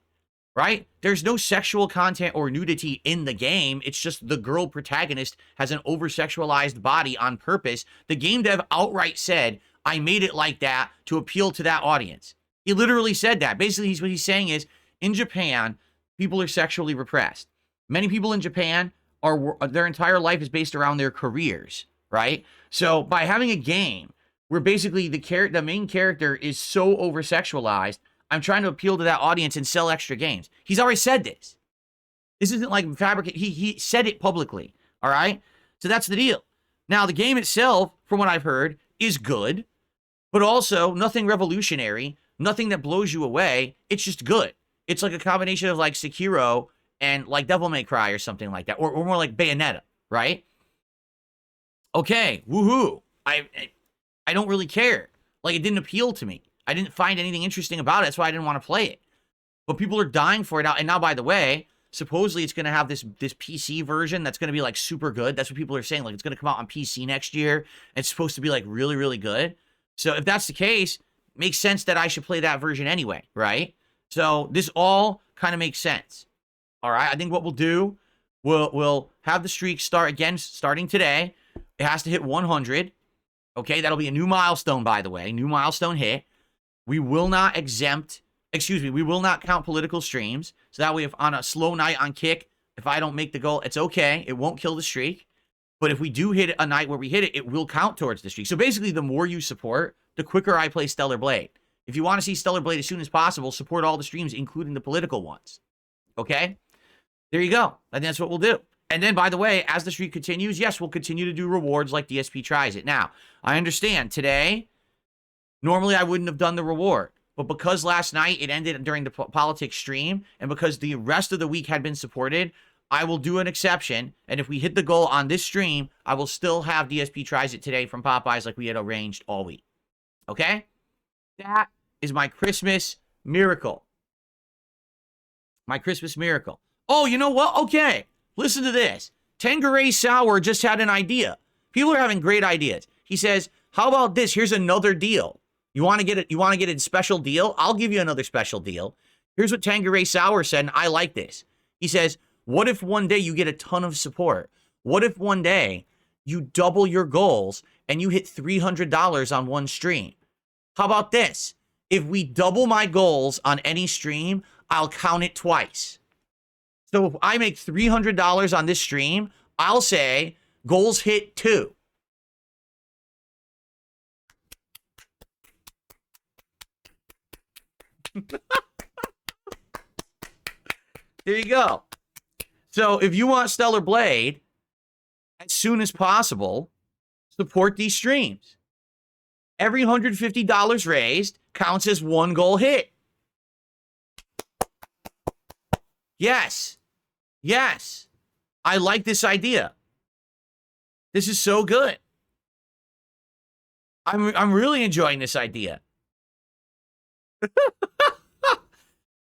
right? There's no sexual content or nudity in the game. It's just the girl protagonist has an over-sexualized body on purpose. The game dev outright said, I made it like that to appeal to that audience. He literally said that. Basically, what he's saying is, in Japan, people are sexually repressed. Many people in Japan their entire life is based around their careers, right? So by having a game where basically the main character is so over-sexualized, I'm trying to appeal to that audience and sell extra games. He's already said this. This isn't like fabricate. He said it publicly, all right? So that's the deal. Now, the game itself, from what I've heard, is good, but also nothing revolutionary, nothing that blows you away. It's just good. It's like a combination of like Sekiro and like Devil May Cry or something like that, or more like Bayonetta, right? Okay, woohoo. I don't really care. Like, it didn't appeal to me. I didn't find anything interesting about it. That's why I didn't want to play it. But people are dying for it now. And now, by the way, supposedly it's going to have this PC version that's going to be like super good. That's what people are saying. Like, it's going to come out on PC next year. It's supposed to be like really, really good. So if that's the case, it makes sense that I should play that version anyway, right? So this all kind of makes sense. All right, I think what we'll do, We'll have the streak start again starting today. It has to hit 100. Okay, that'll be a new milestone, by the way. New milestone hit. We will not we will not count political streams. So that way, if on a slow night on Kick, if I don't make the goal, it's okay. It won't kill the streak. But if we do hit a night where we hit it, it will count towards the streak. So basically, the more you support, the quicker I play Stellar Blade. If you want to see Stellar Blade as soon as possible, support all the streams, including the political ones. Okay? There you go. And that's what we'll do. And then, by the way, as the streak continues, yes, we'll continue to do rewards like DSP tries it. Now, I understand today, normally I wouldn't have done the reward. But because last night it ended during the politics stream, and because the rest of the week had been supported, I will do an exception. And if we hit the goal on this stream, I will still have DSP tries it today from Popeyes like we had arranged all week. Okay? That is my Christmas miracle. My Christmas miracle. Oh, you know what? Okay. Listen to this. Tangeray Sour just had an idea. People are having great ideas. He says, how about this? Here's another deal. You want to get it? You want to get a special deal? I'll give you another special deal. Here's what Tangeray Sour said, and I like this. He says, what if one day you get a ton of support? What if one day you double your goals and you hit $300 on one stream? How about this? If we double my goals on any stream, I'll count it twice. So if I make $300 on this stream, I'll say goals hit 2. There you go. So if you want Stellar Blade as soon as possible, support these streams. Every $150 raised counts as one goal hit. Yes. Yes. I like this idea. This is so good. I'm really enjoying this idea.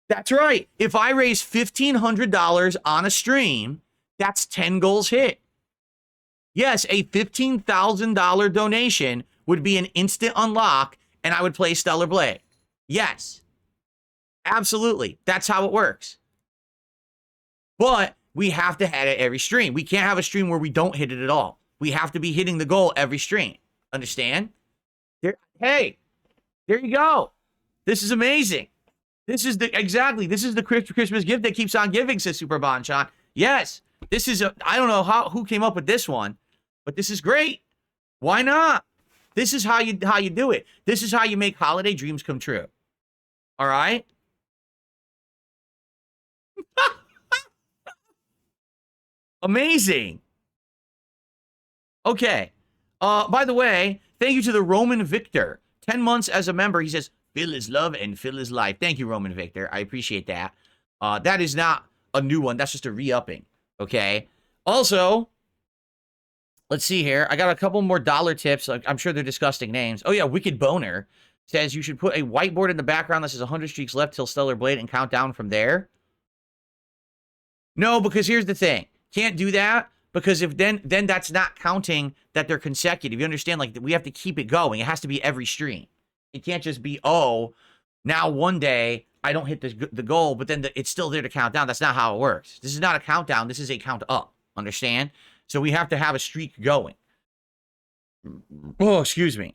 That's right. If I raise $1,500 on a stream, that's 10 goals hit. Yes, a $15,000 donation would be an instant unlock, and I would play Stellar Blade. Yes. Absolutely. That's how it works. But we have to hit it every stream. We can't have a stream where we don't hit it at all. We have to be hitting the goal every stream. Understand? Hey, there you go. This is amazing. This is the Christmas gift that keeps on giving, says Super Bonchon. Yes, this is I don't know who came up with this one, but this is great. Why not? This is how you do it. This is how you make holiday dreams come true. All right? Amazing. Okay. By the way, thank you to the Roman Victor. 10 months as a member. He says, Phil is love and Phil is life. Thank you, Roman Victor. I appreciate that. That is not a new one. That's just a re-upping. Okay. Also, let's see here. I got a couple more dollar tips. I'm sure they're disgusting names. Oh, yeah. Wicked Boner says you should put a whiteboard in the background that says 100 streaks left till Stellar Blade and count down from there. No, because here's the thing. Can't do that because if then that's not counting that they're consecutive. You understand? Like, we have to keep it going. It has to be every stream. It can't just be, oh, now one day I don't hit the goal, but then it's still there to count down. That's not how it works. This is not a countdown. This is a count up. Understand? So we have to have a streak going. Oh, excuse me.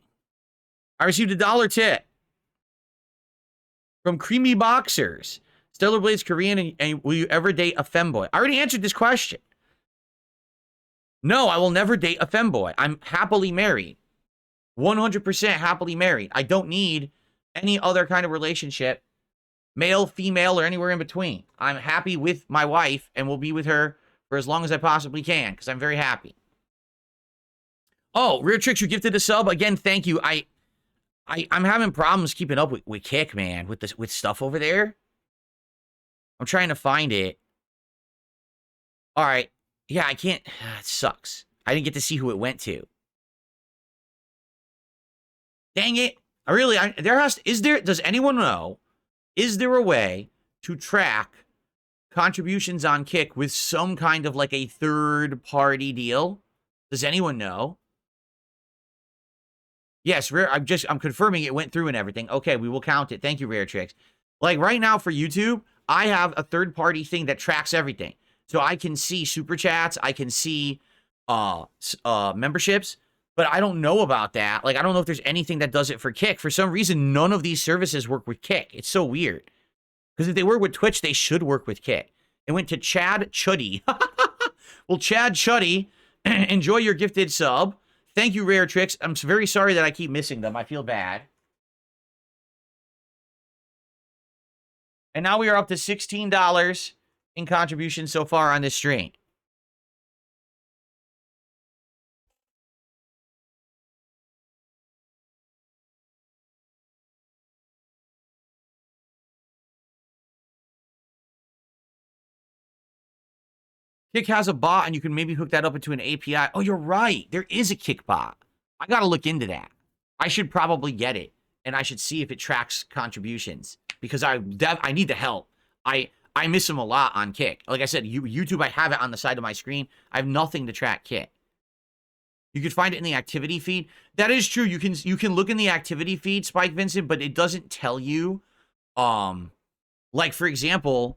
I received a dollar tip from Creamy Boxers. Stellar Blade's Korean, and will you ever date a femboy? I already answered this question. No, I will never date a femboy. I'm happily married. 100% happily married. I don't need any other kind of relationship, male, female, or anywhere in between. I'm happy with my wife and will be with her for as long as I possibly can because I'm very happy. Oh, Rear Tricks, you gifted a sub. Again, thank you. I'm having problems keeping up with Kick, man, with stuff over there. I'm trying to find it. All right. Yeah, I can't. It sucks. I didn't get to see who it went to. Dang it. Does anyone know, is there a way to track contributions on Kick with some kind of like a third party deal? Does anyone know? Yes, I'm confirming it went through and everything. Okay, we will count it. Thank you, Rare Tricks. Like right now for YouTube, I have a third party thing that tracks everything. So I can see super chats, I can see memberships, but I don't know about that. Like, I don't know if there's anything that does it for Kick. For some reason, none of these services work with Kick. It's so weird. Because if they work with Twitch, they should work with Kick. It went to Chad Chuddy. Well, Chad Chuddy, enjoy your gifted sub. Thank you, Rare Tricks. I'm very sorry that I keep missing them. I feel bad. And now we are up to $16 in contributions so far on this stream. Kick has a bot, and you can maybe hook that up into an API. Oh, you're right. There is a Kick bot. I got to look into that. I should probably get it, and I should see if it tracks contributions, because I need the help. I miss them a lot on Kick. Like I said, YouTube, I have it on the side of my screen. I have nothing to track Kick. You can find it in the activity feed. That is true. You can look in the activity feed, Spike Vincent, but it doesn't tell you. Like, for example...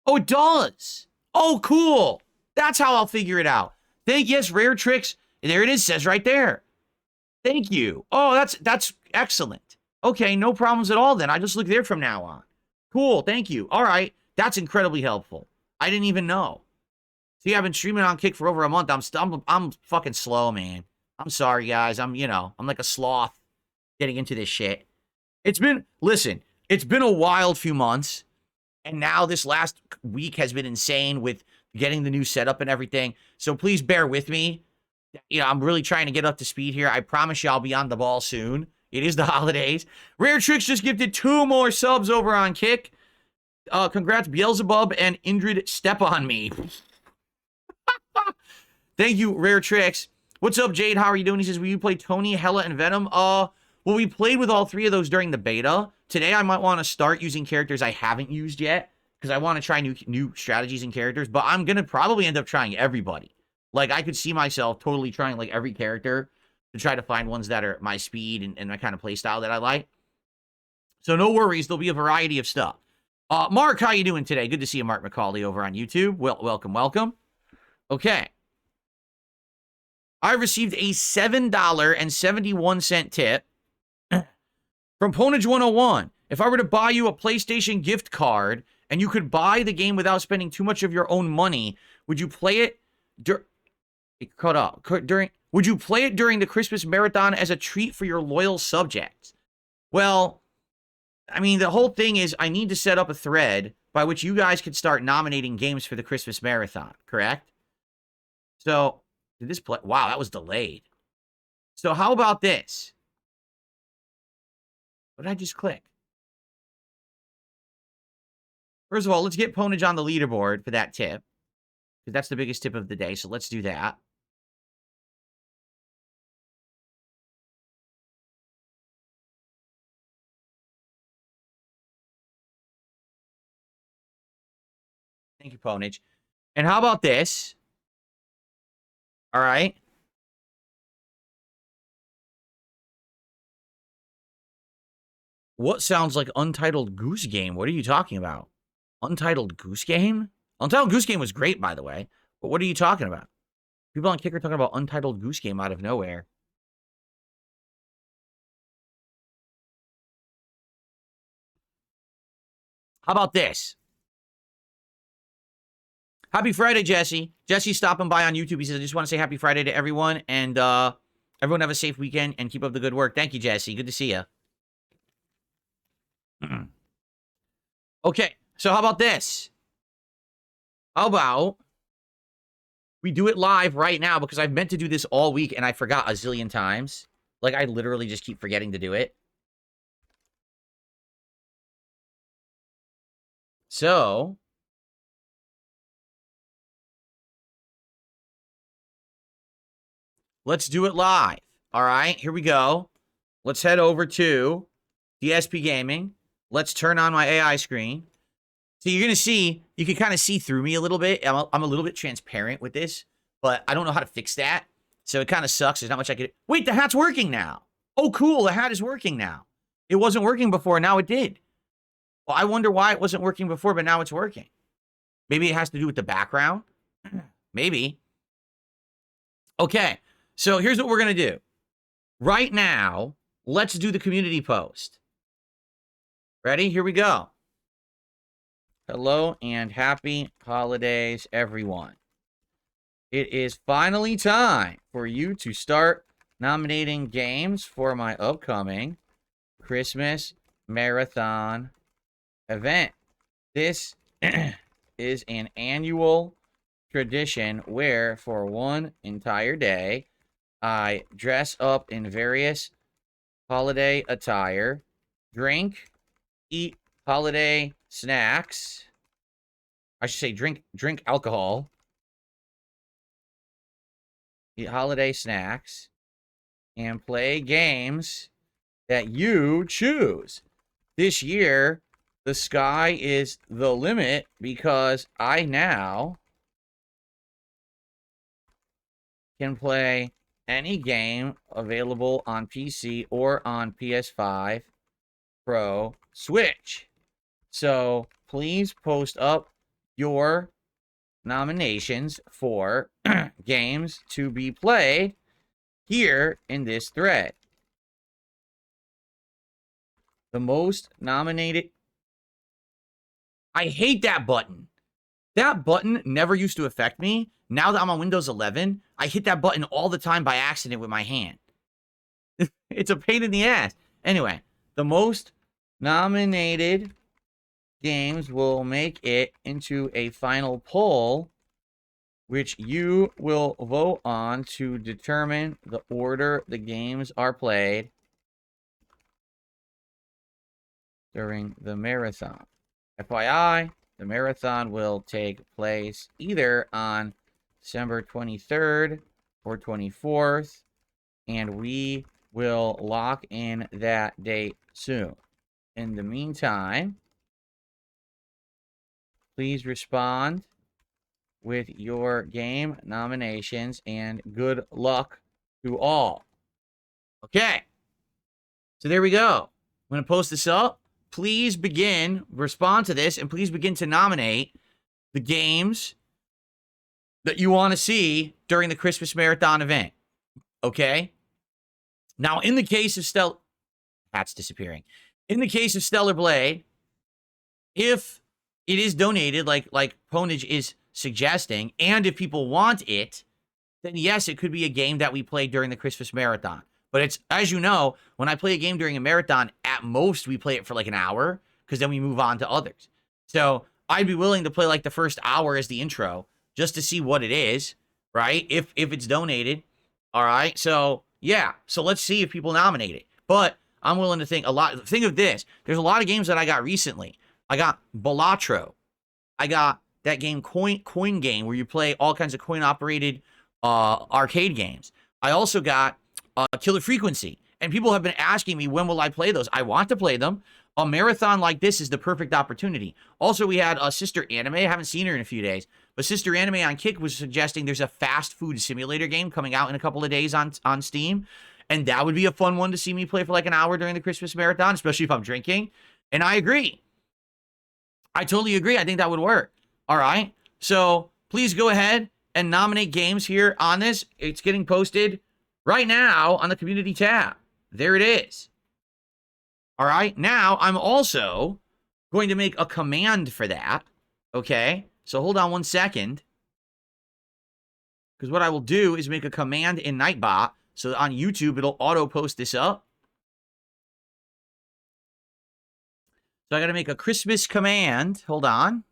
Oh, it does. Oh, cool. That's how I'll figure it out. Yes, Rare Tricks. There it is. Says right there. Thank you. Oh, that's excellent. Okay, no problems at all then. I just look there from now on. Cool. Thank you. All right. That's incredibly helpful. I didn't even know. See, I've been streaming on Kick for over a month. I'm fucking slow, man. I'm sorry, guys. I'm like a sloth getting into this shit. It's been a wild few months. And now this last week has been insane with getting the new setup and everything. So please bear with me. I'm really trying to get up to speed here. I promise you I'll be on the ball soon. It is the holidays. Rare Tricks just gifted 2 more subs over on Kick. Congrats, Beelzebub and Indrid Step on Me. Thank you, Rare Tricks. What's up, Jade? How are you doing? He says, will you play Tony, Hella, and Venom? Well, we played with all 3 of those during the beta. Today, I might want to start using characters I haven't used yet, because I want to try new strategies and characters, but I'm going to probably end up trying everybody. Like, I could see myself totally trying, like, every character to try to find ones that are my speed and my kind of play style that I like. So no worries. There'll be a variety of stuff. Mark, how you doing today? Good to see you, Mark McCauley, over on YouTube. Well, welcome. Okay. I received a $7.71 tip from Ponage101. If I were to buy you a PlayStation gift card and you could buy the game without spending too much of your own money, would you play it would you play it during the Christmas marathon as a treat for your loyal subjects? Well, I mean, the whole thing is I need to set up a thread by which you guys could start nominating games for the Christmas marathon, correct? So, did this play? Wow, that was delayed. So how about this? What did I just click? First of all, let's get Ponage on the leaderboard for that tip, because that's the biggest tip of the day, so let's do that. Thank you, Ponage. And how about this? All right. What sounds like Untitled Goose Game? What are you talking about? Untitled Goose Game? Untitled Goose Game was great, by the way. But what are you talking about? People on Kick are talking about Untitled Goose Game out of nowhere. How about this? Happy Friday, Jesse. Jesse's stopping by on YouTube. He says, I just want to say happy Friday to everyone. And everyone have a safe weekend and keep up the good work. Thank you, Jesse. Good to see you. Okay, so how about this? How about we do it live right now, because I've meant to do this all week and I forgot a zillion times. Like, I literally just keep forgetting to do it. So, let's do it live. All right, here we go. Let's head over to DSPGaming. Let's turn on my AI screen. So you're going to see, you can kind of see through me a little bit. I'm a little bit transparent with this, but I don't know how to fix that. So it kind of sucks. There's not much I could... Wait, the hat's working now. Oh, cool. The hat is working now. It wasn't working before. Now it did. Well, I wonder why it wasn't working before, but now it's working. Maybe it has to do with the background. Maybe. Okay, so here's what we're going to do. Right now, let's do the community post. Ready? Here we go. Hello and happy holidays, everyone. It is finally time for you to start nominating games for my upcoming Christmas marathon event. This is an annual tradition where for one entire day, I dress up in various holiday attire, drink, eat holiday snacks. I should say drink alcohol, eat holiday snacks, and play games that you choose. This year, the sky is the limit because I now can play any game available on PC or on PS5 Pro Switch. So please post up your nominations for games to be played here in this thread. The most nominated. I hate that button. That button never used to affect me. Now that I'm on Windows 11, I hit that button all the time by accident with my hand. It's a pain in the ass. Anyway, the most nominated games will make it into a final poll, which you will vote on to determine the order the games are played during the marathon. FYI, the marathon will take place either on December 23rd or 24th, and we will lock in that date soon. In the meantime, please respond with your game nominations and good luck to all. Okay, so there we go. I'm going to post this up. Please respond to this, and please begin to nominate the games that you want to see during the Christmas Marathon event. Okay? Now, in the case of Hat's disappearing. In the case of Stellar Blade, if it is donated, like Ponage is suggesting, and if people want it, then yes, it could be a game that we play during the Christmas Marathon. But it's, as you know, when I play a game during a marathon, at most we play it for like an hour, because then we move on to others. So I'd be willing to play like the first hour as the intro, just to see what it is, right? If it's donated. All right. So yeah. So let's see if people nominate it. But I'm willing to think of this. There's a lot of games that I got recently. I got Balatro. I got that game Coin Game, where you play all kinds of coin operated arcade games. I also got Killer Frequency, and people have been asking me, when will I play those? I want to play them. A marathon like this is the perfect opportunity. Also, we had Sister Anime. I haven't seen her in a few days, but Sister Anime on Kick was suggesting there's a fast food simulator game coming out in a couple of days on Steam, and that would be a fun one to see me play for like an hour during the Christmas marathon, especially if I'm drinking. And I agree. I totally agree. I think that would work. All right. So please go ahead and nominate games here on this. It's getting posted right now on the community tab. There it is. All right. Now I'm also going to make a command for that. Okay. So hold on one second. Because what I will do is make a command in Nightbot. So on YouTube, it'll auto post this up. So I got to make a Christmas command. Hold on.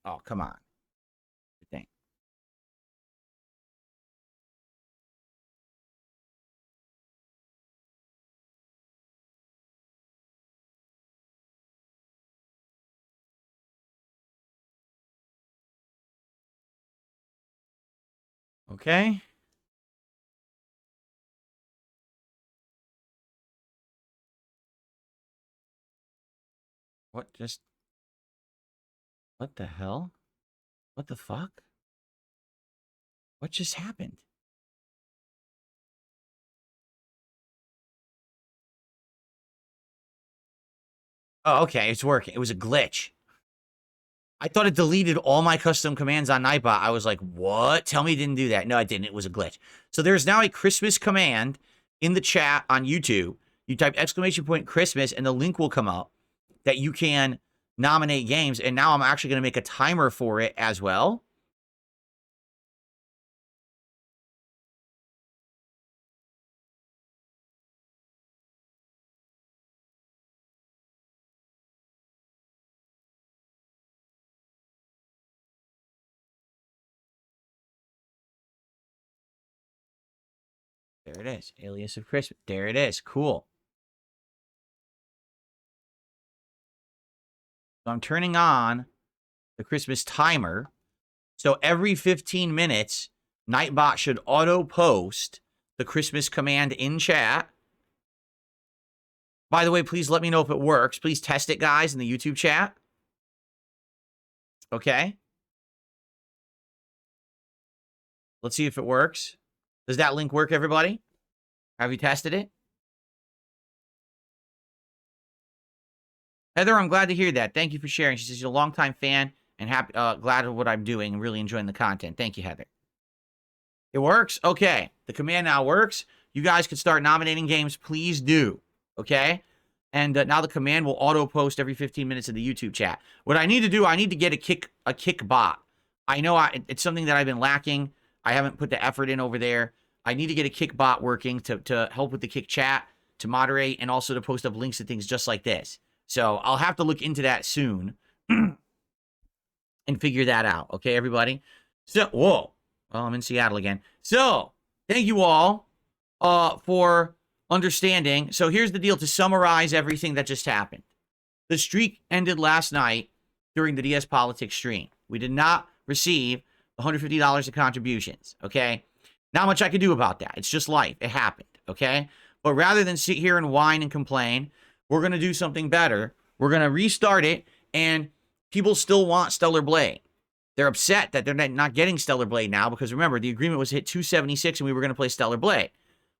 Oh, come on. Thing. Okay. What just What the hell? What the fuck? What just happened? Oh, okay, it's working. It was a glitch. I thought it deleted all my custom commands on Nightbot. I was like, what? Tell me it didn't do that. No, it didn't. It was a glitch. So there's now a Christmas command in the chat on YouTube. You type !Christmas and the link will come up that you can nominate games. And now I'm actually going to make a timer for it as well. There it is. Alias of Christmas. There it is. Cool. So I'm turning on the Christmas timer. So every 15 minutes, Nightbot should auto post the Christmas command in chat. By the way, please let me know if it works. Please test it, guys, in the YouTube chat. Okay. Let's see if it works. Does that link work, everybody? Have you tested it? Heather, I'm glad to hear that. Thank you for sharing. She says she's a longtime fan and happy, glad of what I'm doing and really enjoying the content. Thank you, Heather. It works? Okay. The command now works. You guys can start nominating games. Please do. Okay? And now the command will auto-post every 15 minutes in the YouTube chat. What I need to do, I need to get a kick bot. I know it's something that I've been lacking. I haven't put the effort in over there. I need to get a kick bot working to help with the kick chat, to moderate, and also to post up links and things just like this. So I'll have to look into that soon and figure that out. Okay, everybody? So, whoa. Well, I'm in Seattle again. So, thank you all for understanding. So here's the deal to summarize everything that just happened. The streak ended last night during the DS Politics stream. We did not receive $150 of contributions, okay? Not much I can do about that. It's just life. It happened, okay? But rather than sit here and whine and complain, we're going to do something better. We're going to restart it, and people still want Stellar Blade. They're upset that they're not getting Stellar Blade now because, remember, the agreement was hit 276 and we were going to play Stellar Blade.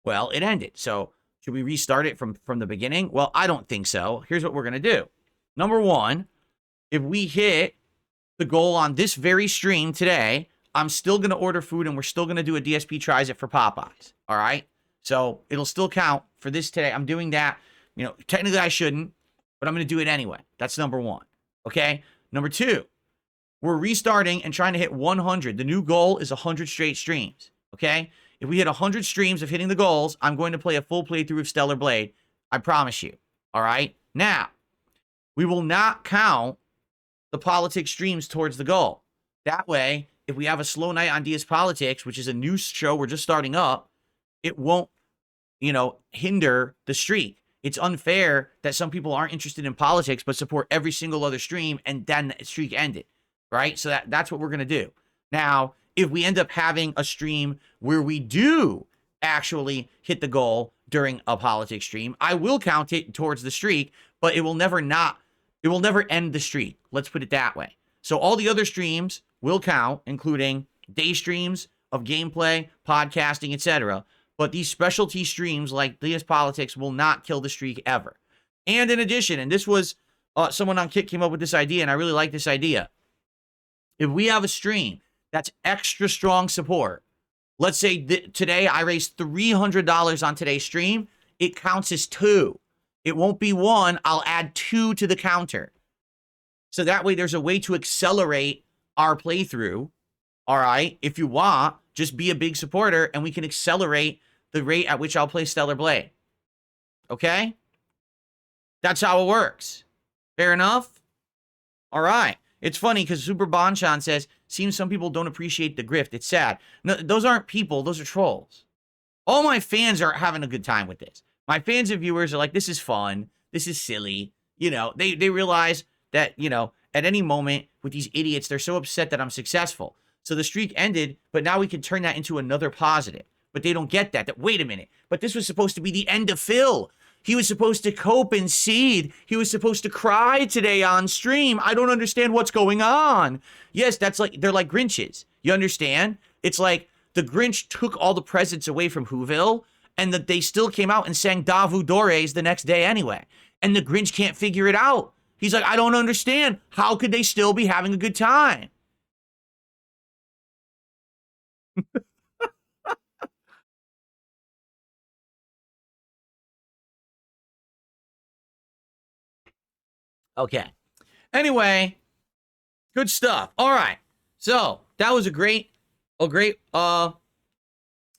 Well, it ended. So should we restart it from the beginning? Well, I don't think so. Here's what we're going to do. Number one, if we hit the goal on this very stream today, I'm still going to order food and we're still going to do a DSP Tries It for Popeyes. All right? So it'll still count for this today. I'm doing that. You know, technically I shouldn't, but I'm going to do it anyway. That's number one. Okay? Number two, we're restarting and trying to hit 100. The new goal is 100 straight streams. Okay? If we hit 100 streams of hitting the goals, I'm going to play a full playthrough of Stellar Blade. I promise you. All right? Now, we will not count the politics streams towards the goal. That way, if we have a slow night on DS Politics, which is a new show we're just starting up, it won't, hinder the streak. It's unfair that some people aren't interested in politics but support every single other stream and then the streak ended, right? So that's what we're going to do. Now, if we end up having a stream where we do actually hit the goal during a politics stream, I will count it towards the streak, but it will never end the streak. Let's put it that way. So all the other streams will count, including day streams of gameplay, podcasting, etc. But these specialty streams like DS Politics will not kill the streak ever. And in addition, and this was someone on Kit came up with this idea, and I really like this idea. If we have a stream that's extra strong support, let's say today I raised $300 on today's stream, it counts as 2. It won't be 1. I'll add 2 to the counter. So that way there's a way to accelerate our playthrough. All right. If you want, just be a big supporter and we can accelerate the rate at which I'll play Stellar Blade. Okay? That's how it works. Fair enough? All right. It's funny because Super Bonchan says, seems some people don't appreciate the grift. It's sad. No, those aren't people. Those are trolls. All my fans are having a good time with this. My fans and viewers are like, this is fun. This is silly. They realize that, at any moment with these idiots, they're so upset that I'm successful. So the streak ended, but now we can turn that into another positive. But they don't get that wait a minute, but this was supposed to be the end of Phil. He was supposed to cope and seed. He was supposed to cry today on stream. I don't understand what's going on. Yes, that's like, they're like Grinches. You understand? It's like the Grinch took all the presents away from Whoville, and that they still came out and sang Davu Dores the next day anyway. And the Grinch can't figure it out. He's like, I don't understand. How could they still be having a good time? Okay. Anyway, good stuff. All right. So that was a great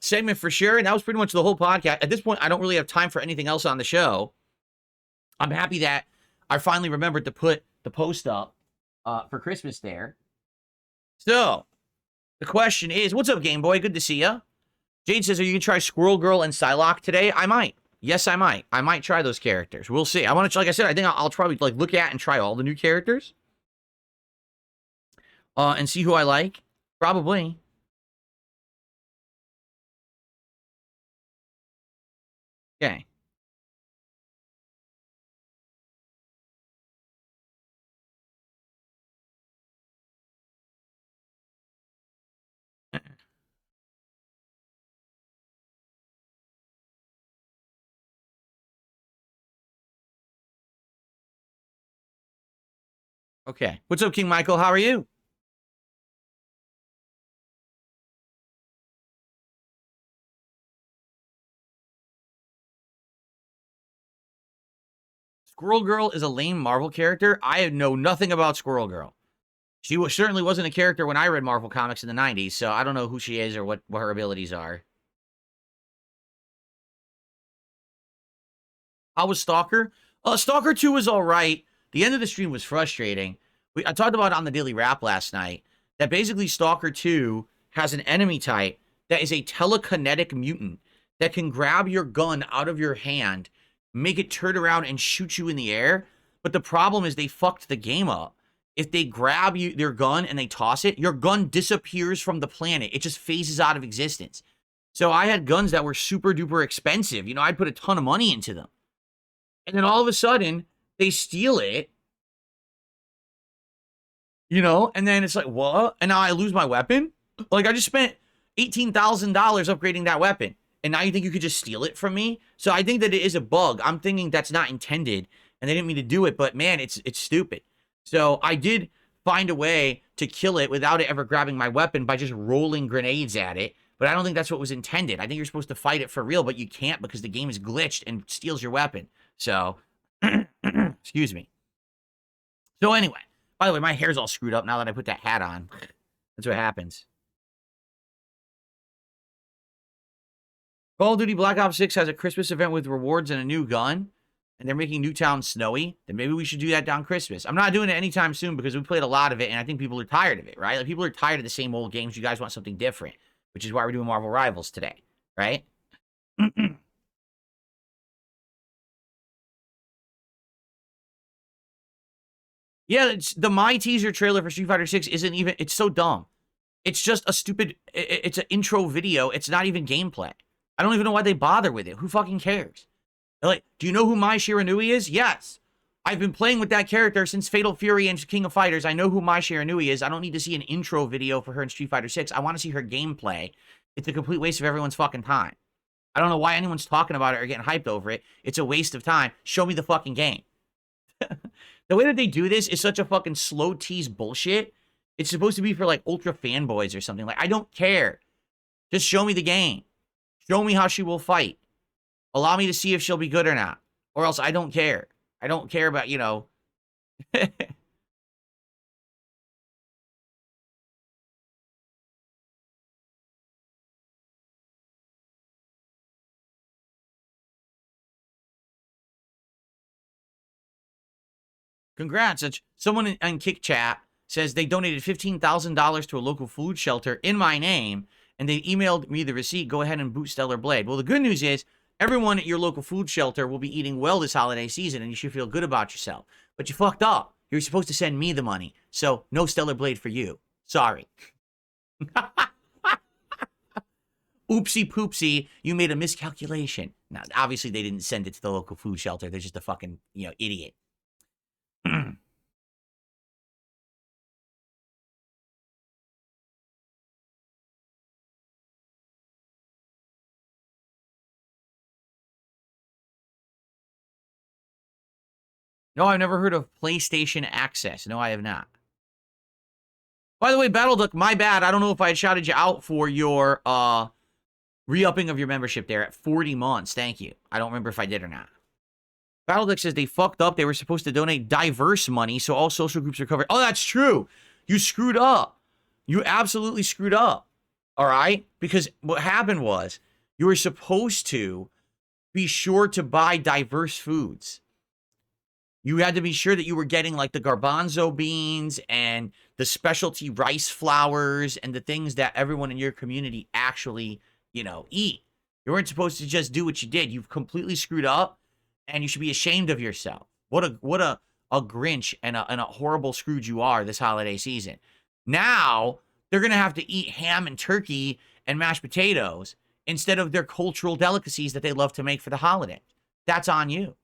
segment for sure. And that was pretty much the whole podcast. At this point, I don't really have time for anything else on the show. I'm happy that I finally remembered to put the post up for Christmas there. So the question is, what's up, Game Boy? Good to see ya. Jade says, are you going to try Squirrel Girl and Psylocke today? I might. Yes, I might. I might try those characters. We'll see. I want to, like I said, I think I'll probably like look at and try all the new characters. And see who I like. Probably. Okay. Okay. What's up, King Michael? How are you? Squirrel Girl is a lame Marvel character. I know nothing about Squirrel Girl. She certainly wasn't a character when I read Marvel comics in the 90s, so I don't know who she is or what her abilities are. How was Stalker? Stalker 2 was all right. The end of the stream was frustrating. I talked about it on the Daily Wrap last night, that basically Stalker 2 has an enemy type that is a telekinetic mutant that can grab your gun out of your hand, make it turn around and shoot you in the air. But the problem is they fucked the game up. If they grab their gun and they toss it, your gun disappears from the planet. It just phases out of existence. So I had guns that were super duper expensive. You know, I'd put a ton of money into them. And then all of a sudden, they steal it. You know, and then it's like, what? And now I lose my weapon? Like, I just spent $18,000 upgrading that weapon. And now you think you could just steal it from me? So I think that it is a bug. I'm thinking that's not intended, and they didn't mean to do it, but man, it's stupid. So I did find a way to kill it without it ever grabbing my weapon by just rolling grenades at it. But I don't think that's what was intended. I think you're supposed to fight it for real, but you can't because the game is glitched and steals your weapon. So, excuse me. So anyway, by the way, my hair's all screwed up now that I put that hat on. That's what happens. Call of Duty Black Ops 6 has a Christmas event with rewards and a new gun, and they're making Newtown snowy. Then maybe we should do that down Christmas. I'm not doing it anytime soon because we played a lot of it, and I think people are tired of it, right? Like, people are tired of the same old games. You guys want something different, which is why we're doing Marvel Rivals today, right? Yeah, the My teaser trailer for Street Fighter 6 isn't even, it's so dumb. It's just a stupid, it's an intro video. It's not even gameplay. I don't even know why they bother with it. Who fucking cares? They're like, do you know who Mai Shiranui is? Yes. I've been playing with that character since Fatal Fury and King of Fighters. I know who Mai Shiranui is. I don't need to see an intro video for her in Street Fighter 6. I want to see her gameplay. It's a complete waste of everyone's fucking time. I don't know why anyone's talking about it or getting hyped over it. It's a waste of time. Show me the fucking game. The way that they do this is such a fucking slow tease bullshit. It's supposed to be for like ultra fanboys or something. Like, I don't care. Just show me the game. Show me how she will fight. Allow me to see if she'll be good or not. Or else I don't care. I don't care about, you know. Congrats. Someone in Kick Chat says they donated $15,000 to a local food shelter in my name, and they emailed me the receipt. Go ahead and boot Stellar Blade. Well, the good news is everyone at your local food shelter will be eating well this holiday season, and you should feel good about yourself. But you fucked up. You're supposed to send me the money, so no Stellar Blade for you. Sorry. Oopsie poopsie, you made a miscalculation. Now, obviously, they didn't send it to the local food shelter. They're just a fucking, idiot. No, I've never heard of PlayStation Access. No, I have not. By the way, BattleDuck, my bad. I don't know if I had shouted you out for your re-upping of your membership there at 40 months. Thank you. I don't remember if I did or not. BattleDuck says they fucked up. They were supposed to donate diverse money so all social groups are covered. Oh, that's true. You screwed up. You absolutely screwed up. All right? Because what happened was you were supposed to be sure to buy diverse foods. You had to be sure that you were getting like the garbanzo beans and the specialty rice flours and the things that everyone in your community actually, eat. You weren't supposed to just do what you did. You've completely screwed up and you should be ashamed of yourself. What a Grinch and a horrible Scrooge you are this holiday season. Now they're going to have to eat ham and turkey and mashed potatoes instead of their cultural delicacies that they love to make for the holiday. That's on you.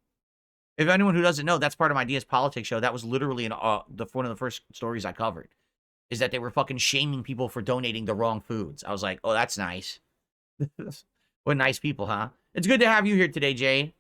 If anyone who doesn't know, that's part of my DS Politics show. That was literally one of the first stories I covered, is that they were fucking shaming people for donating the wrong foods. I was like, oh, that's nice. What nice people, huh? It's good to have you here today, Jay.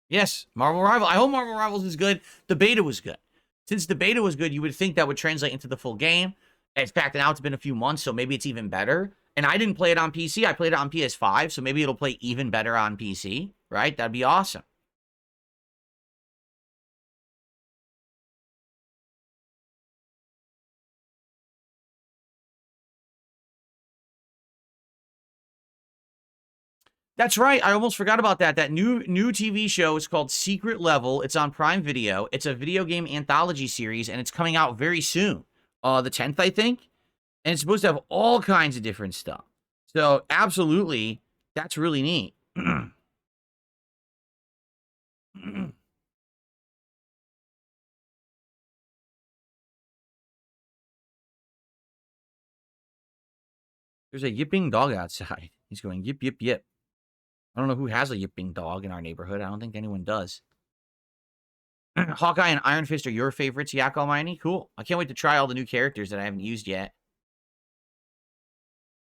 Yes, Marvel Rival. I hope Marvel Rivals is good. The beta was good. Since the beta was good, you would think that would translate into the full game. In fact, now it's been a few months, so maybe it's even better. And I didn't play it on PC. I played it on PS5, so maybe it'll play even better on PC, right? That'd be awesome. That's right. I almost forgot about that. That new TV show is called Secret Level. It's on Prime Video. It's a video game anthology series, and it's coming out very soon. The 10th, I think. And it's supposed to have all kinds of different stuff. So, absolutely, that's really neat. There's a yipping dog outside. He's going yip, yip, yip. I don't know who has a yipping dog in our neighborhood. I don't think anyone does. Hawkeye and Iron Fist are your favorites, Yak Almighty? Cool. I can't wait to try all the new characters that I haven't used yet.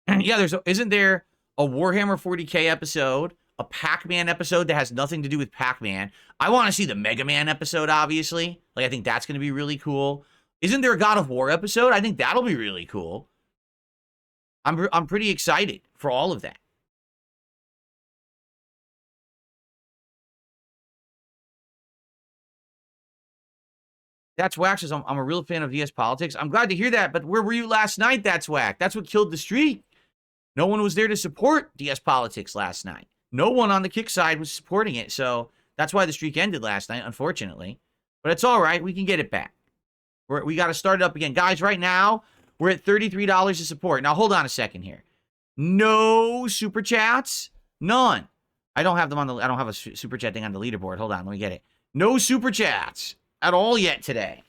Yeah, isn't there a Warhammer 40K episode, a Pac-Man episode that has nothing to do with Pac-Man? I want to see the Mega Man episode, obviously. Like, I think that's going to be really cool. Isn't there a God of War episode? I think that'll be really cool. I'm pretty excited for all of that. That's Whack says, I'm a real fan of DS Politics. I'm glad to hear that, but where were you last night, That's Whack? That's what killed the streak. No one was there to support DS Politics last night. No one on the kick side was supporting it, so that's why the streak ended last night, unfortunately. But it's all right. We can get it back. We got to start it up again. Guys, right now, we're at $33 to support. Now, hold on a second here. No super chats? None. I don't have a super chat thing on the leaderboard. Hold on, let me get it. No super chats at all yet today.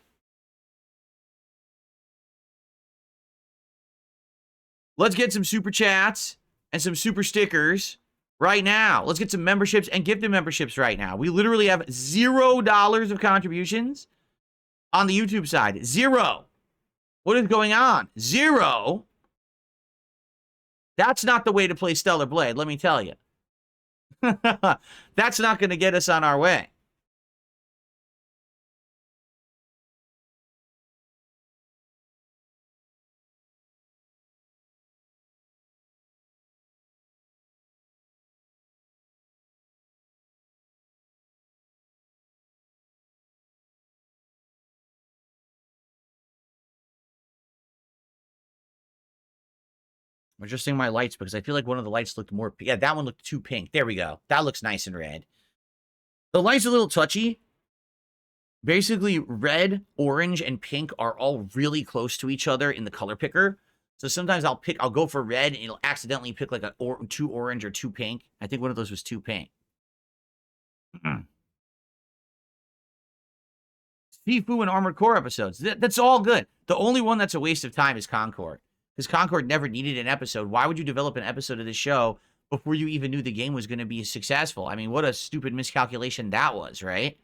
Let's get some super chats and some super stickers right now. Let's get some memberships and gifted memberships right now. We literally have $0 of contributions on the YouTube side. Zero. What is going on? Zero. That's not the way to play Stellar Blade, let me tell you. That's not going to get us on our way. I'm adjusting my lights because I feel like one of the lights looked more... Yeah, that one looked too pink. There we go. That looks nice and red. The light's a little touchy. Basically, red, orange, and pink are all really close to each other in the color picker. So sometimes I'll go for red, and it'll accidentally pick like too orange or too pink. I think one of those was too pink. Sifu and Armored Core episodes. That's all good. The only one that's a waste of time is Concord. Because Concord never needed an episode. Why would you develop an episode of this show before you even knew the game was going to be successful? I mean, what a stupid miscalculation that was, right?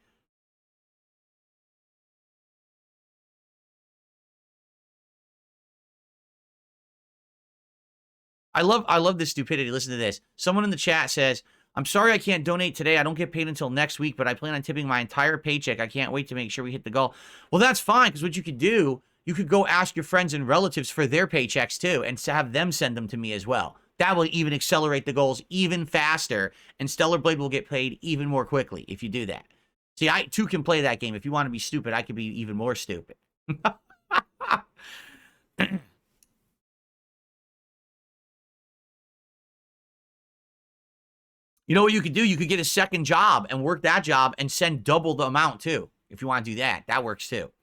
I love this stupidity. Listen to this. Someone in the chat says, I'm sorry I can't donate today. I don't get paid until next week, but I plan on tipping my entire paycheck. I can't wait to make sure we hit the goal. Well, that's fine, because what you could do, you could go ask your friends and relatives for their paychecks too, and have them send them to me as well. That will even accelerate the goals even faster, and Stellar Blade will get paid even more quickly if you do that. See, I too can play that game. If you want to be stupid, I could be even more stupid. You know what you could do? You could get a second job and work that job and send double the amount too. If you want to do that, that works too.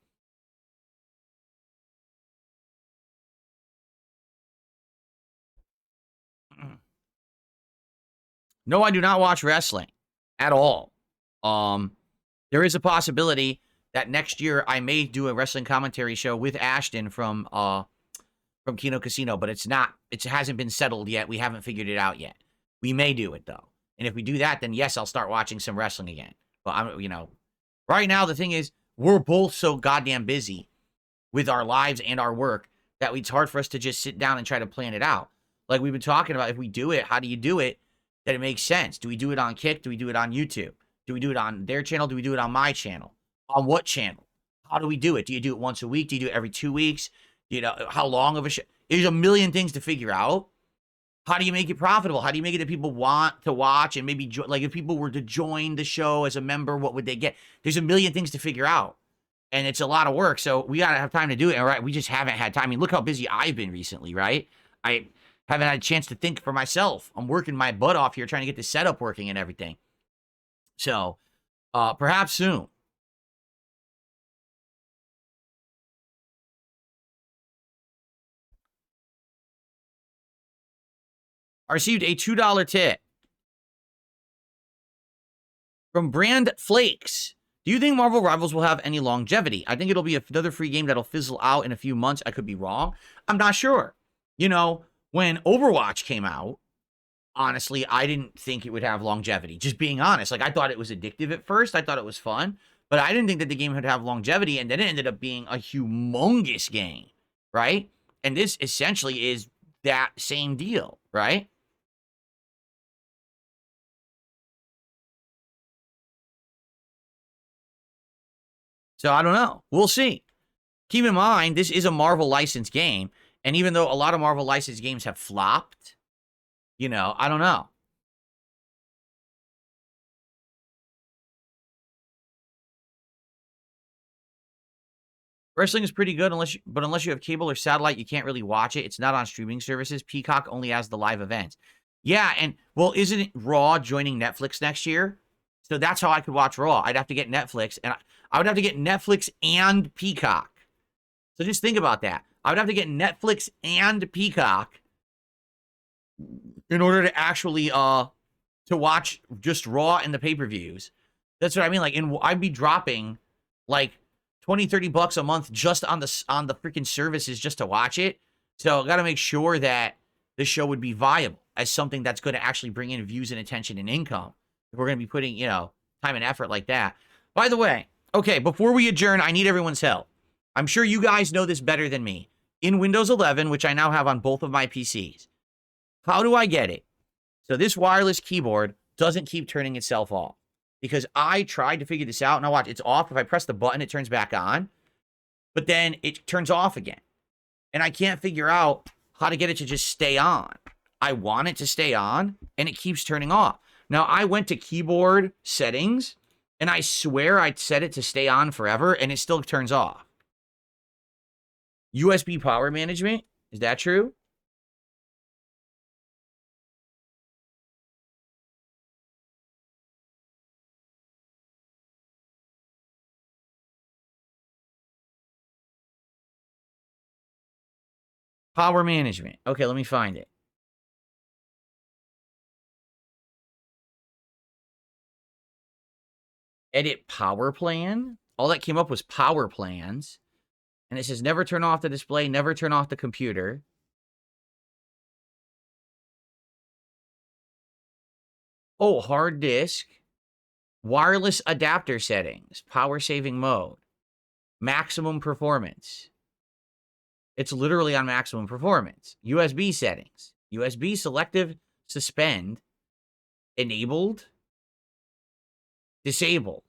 No, I do not watch wrestling at all. There is a possibility that next year I may do a wrestling commentary show with Ashton from Kino Casino, but it hasn't been settled yet. We haven't figured it out yet. We may do it though. And if we do that, then yes, I'll start watching some wrestling again. But right now the thing is, we're both so goddamn busy with our lives and our work that it's hard for us to just sit down and try to plan it out. Like we've been talking about, if we do it, how do you do it that it makes sense? Do we do it on Kick? Do we do it on YouTube? Do we do it on their channel? Do we do it on my channel? On what channel? How do we do it? Do you do it once a week? Do you do it every 2 weeks? How long of a show? There's a million things to figure out. How do you make it profitable? How do you make it that people want to watch and maybe, like, if people were to join the show as a member, what would they get? There's a million things to figure out, and it's a lot of work, so we got to have time to do it, all right? We just haven't had time. I mean, look how busy I've been recently, right? I haven't had a chance to think for myself. I'm working my butt off here trying to get the setup working and everything. So, perhaps soon. I received a $2 tip from Brand Flakes. Do you think Marvel Rivals will have any longevity? I think it'll be another free game that'll fizzle out in a few months. I could be wrong. I'm not sure. When Overwatch came out, honestly, I didn't think it would have longevity. Just being honest. Like, I thought it was addictive at first. I thought it was fun. But I didn't think that the game would have longevity. And then it ended up being a humongous game, right? And this essentially is that same deal, right? So I don't know. We'll see. Keep in mind, this is a Marvel licensed game. And even though a lot of Marvel licensed games have flopped, I don't know. Wrestling is pretty good, unless you have cable or satellite, you can't really watch it. It's not on streaming services. Peacock only has the live events. Yeah, and, well, isn't it Raw joining Netflix next year? So that's how I could watch Raw. I'd have to get Netflix, and I would have to get Netflix and Peacock. So just think about that. I would have to get Netflix and Peacock in order to actually to watch just Raw and the pay-per-views. That's what I mean. Like, I'd be dropping like $20-$30 a month just on the freaking services just to watch it. So I got to make sure that the show would be viable as something that's going to actually bring in views and attention and income. If we're going to be putting, time and effort like that. By the way, okay, before we adjourn, I need everyone's help. I'm sure you guys know this better than me. In Windows 11, which I now have on both of my PCs, how do I get it so this wireless keyboard doesn't keep turning itself off? Because I tried to figure this out. Now watch, it's off. If I press the button, it turns back on. But then it turns off again. And I can't figure out how to get it to just stay on. I want it to stay on, and it keeps turning off. Now, I went to keyboard settings, and I swear I'd set it to stay on forever, and it still turns off. USB power management? Is that true? Power management. Okay, let me find it. Edit power plan. All that came up was power plans. And it says never turn off the display, never turn off the computer. Oh, hard disk. Wireless adapter settings. Power saving mode. Maximum performance. It's literally on maximum performance. USB settings. USB selective suspend. Enabled. Disabled.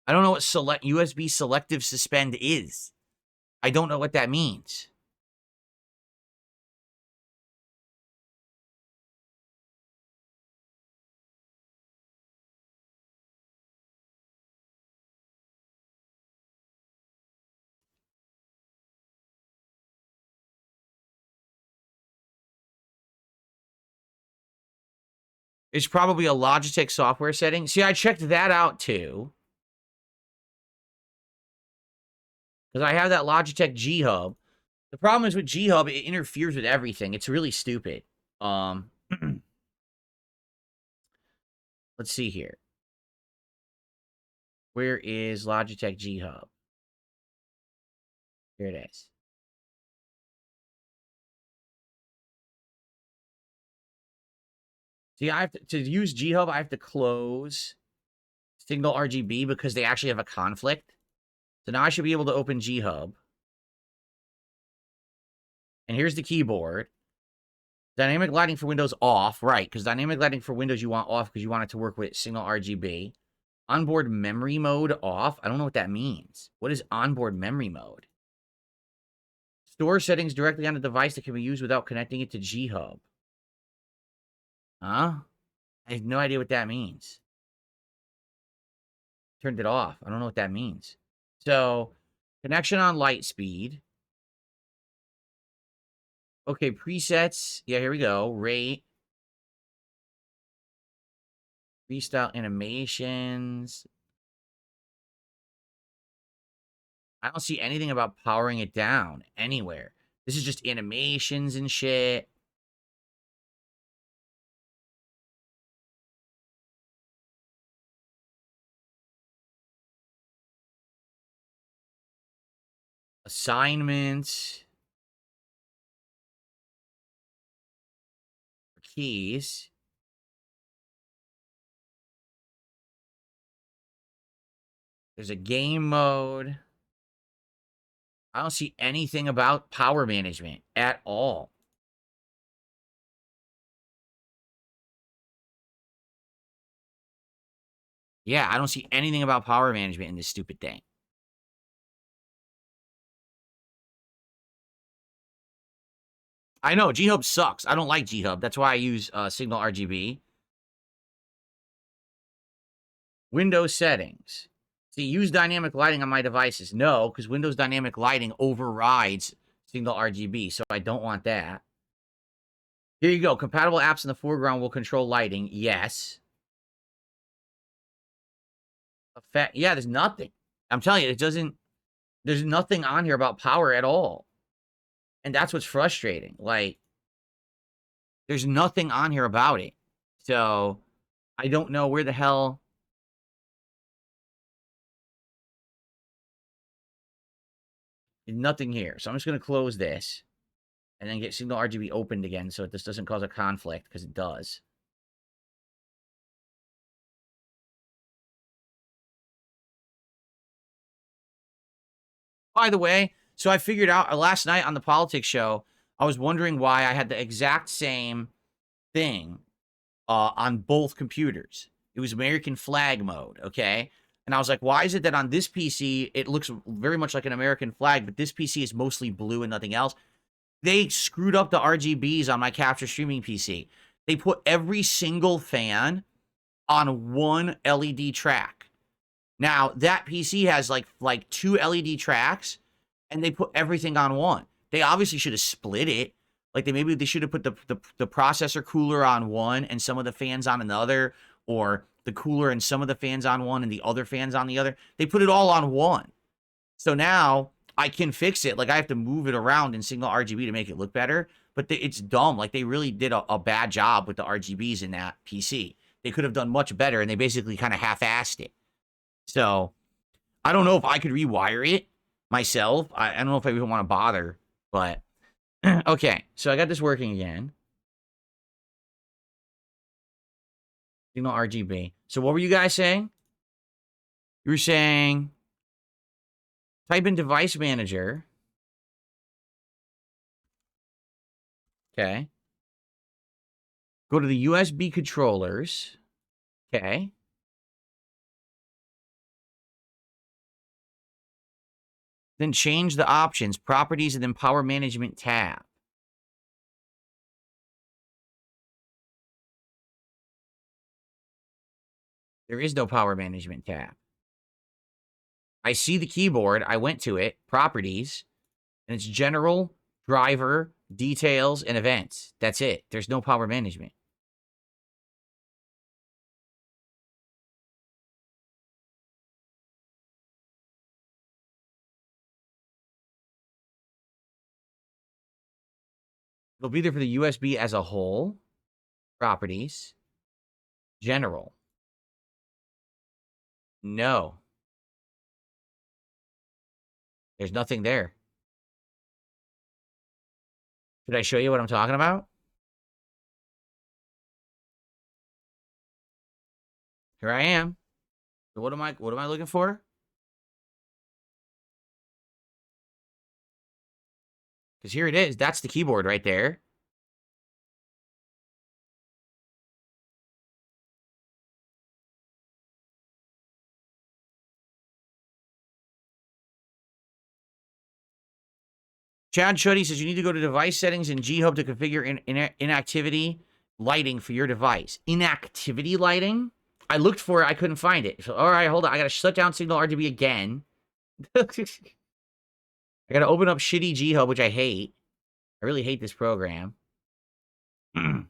I don't know what USB selective suspend is. I don't know what that means. It's probably a Logitech software setting. See, I checked that out too. Because I have that Logitech G Hub. The problem is with G Hub, it interferes with everything. It's really stupid. Let's see here. Where is Logitech G Hub? Here it is. See, I have to use G Hub, I have to close Signal RGB because they actually have a conflict. So now I should be able to open G Hub. And here's the keyboard. Dynamic lighting for Windows off. Right, because dynamic lighting for Windows you want off because you want it to work with Signal RGB. Onboard memory mode off. I don't know what that means. What is onboard memory mode? Store settings directly on the device that can be used without connecting it to G Hub. Huh? I have no idea what that means. Turned it off. I don't know what that means. So, connection on light speed. Okay, presets. Yeah, here we go. Rate. Freestyle animations. I don't see anything about powering it down anywhere. This is just animations and shit. Assignments. Keys. There's a game mode. I don't see anything about power management at all. Yeah, I don't see anything about power management in this stupid thing. I know, G-Hub sucks. I don't like G-Hub. That's why I use Signal RGB. Windows settings. See, use dynamic lighting on my devices. No, because Windows dynamic lighting overrides Signal RGB, so I don't want that. Here you go. Compatible apps in the foreground will control lighting. Yes. Effect. Yeah, there's nothing. I'm telling you, it doesn't... There's nothing on here about power at all. And that's what's frustrating. Like, there's nothing on here about it. So, I don't know where the hell... Nothing here. So I'm just going to close this. And then get Signal RGB opened again so this doesn't cause a conflict, because it does. By the way, so I figured out last night on the politics show, I was wondering why I had the exact same thing on both computers. It was American flag mode, okay? And I was like, why is it that on this PC, it looks very much like an American flag, but this PC is mostly blue and nothing else? They screwed up the RGBs on my capture streaming PC. They put every single fan on one LED track. Now, that PC has like 2 LED tracks, and they put everything on one. They obviously should have split it. Like, maybe they should have put the processor cooler on one and some of the fans on another, or the cooler and some of the fans on one and the other fans on the other. They put it all on one. So now I can fix it. Like I have to move it around in Signal RGB to make it look better. But it's dumb. Like they really did a bad job with the RGBs in that PC. They could have done much better, and they basically kind of half-assed it. So I don't know if I could rewire it myself. I don't know if I even want to bother. But okay, so I got this working again. Signal RGB. So what were you guys saying? You were saying type in device manager. Okay. Go to the USB controllers. Okay. Then change the options, properties, and then power management tab. There is no power management tab. I see the keyboard. I went to it, properties, and it's general, driver, details, and events. That's it. There's no power management. It'll be there for the USB as a whole, properties, general. No. There's nothing there. Should I show you what I'm talking about? Here I am. So what am I looking for? Because here it is. That's the keyboard right there. Chad Shuddy says you need to go to device settings in G-Hub to configure inactivity lighting for your device. Inactivity lighting? I looked for it. I couldn't find it. So, all right, hold on. I got to shut down Signal RGB again. I got to open up shitty G-Hub, which I hate. I really hate this program. The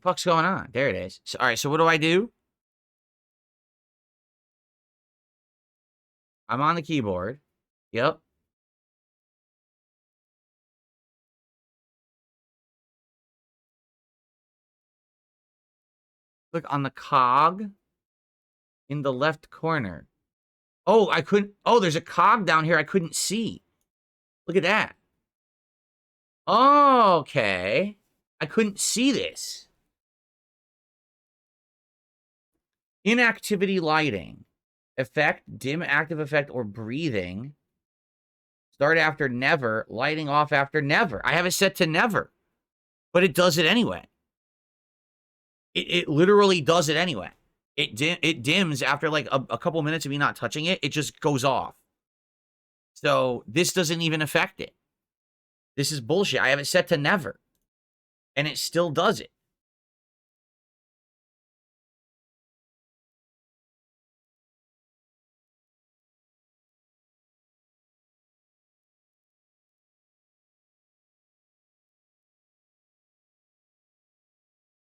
fuck's going on? There it is. So, all right, so what do I do? I'm on the keyboard. Yep. Click on the cog in the left corner. Oh, I couldn't. Oh, there's a cog down here I couldn't see. Look at that. Okay. I couldn't see this. Inactivity lighting. Effect, dim active effect, or breathing. Start after never. Lighting off after never. I have it set to never. But it does it anyway. It literally does it anyway. It dims after like a couple minutes of me not touching it. It just goes off. So this doesn't even affect it. This is bullshit. I have it set to never. And it still does it.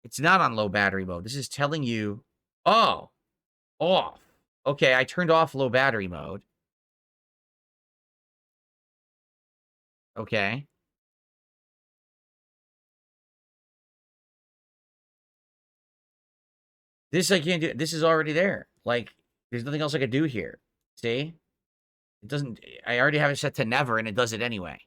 It's not on low battery mode. This is telling you, oh, off. Okay, I turned off low battery mode. Okay. This I can't do. This is already there. Like, there's nothing else I could do here. See? It doesn't. I already have it set to never, and it does it anyway.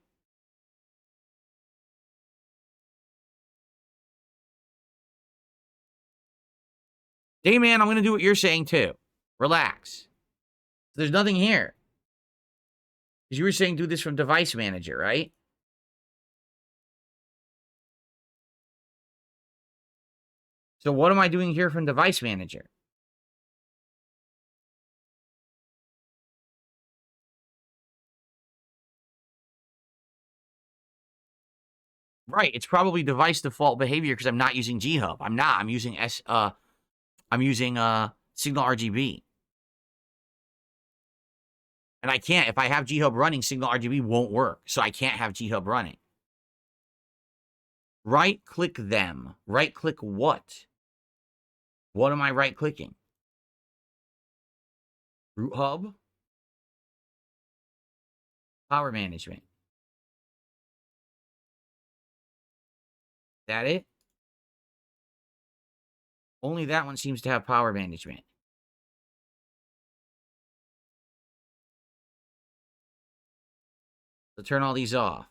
Hey, man, I'm going to do what you're saying, too. Relax. There's nothing here. Because you were saying do this from device manager, right? So what am I doing here from device manager? Right, it's probably device default behavior because I'm not using G-Hub. I'm not. I'm using Signal RGB. And I can't. If I have G-Hub running, Signal RGB won't work. So I can't have G-Hub running. Right-click them. Right-click what? What am I right-clicking? Root hub? Power management. That it? Only that one seems to have power management. So turn all these off.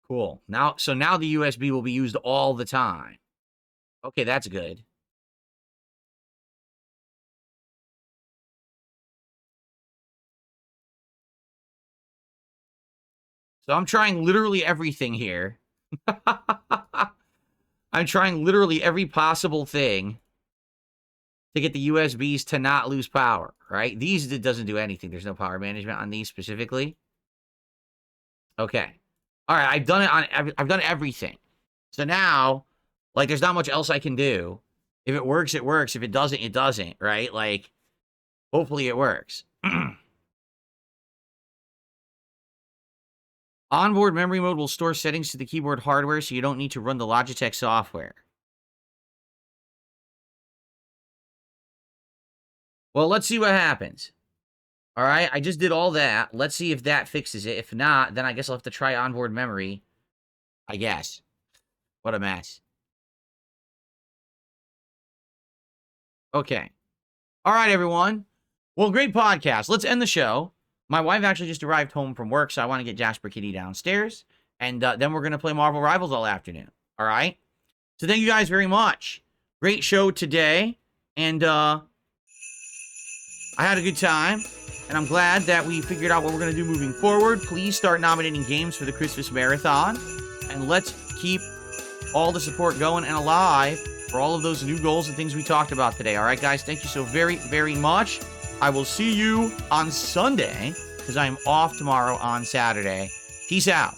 Cool. Now the USB will be used all the time. Okay, that's good. So I'm trying literally everything here. I'm trying literally every possible thing to get the USBs to not lose power, right? These, it doesn't do anything. There's no power management on these specifically. Okay. All right, I've done everything. So now, like, there's not much else I can do. If it works, it works. If it doesn't, it doesn't, right? Like, hopefully it works. Onboard memory mode will store settings to the keyboard hardware, so you don't need to run the Logitech software. Well, let's see what happens. All right, I just did all that. Let's see if that fixes it. If not, then I guess I'll have to try onboard memory. I guess. What a mess. Okay. All right, everyone. Well, great podcast. Let's end the show. My wife actually just arrived home from work, so I want to get Jasper Kitty downstairs. And then we're going to play Marvel Rivals all afternoon. All right? So thank you guys very much. Great show today. And I had a good time. And I'm glad that we figured out what we're going to do moving forward. Please start nominating games for the Christmas Marathon. And let's keep all the support going and alive for all of those new goals and things we talked about today. All right, guys? Thank you so very, very much. I will see you on Sunday because I am off tomorrow on Saturday. Peace out.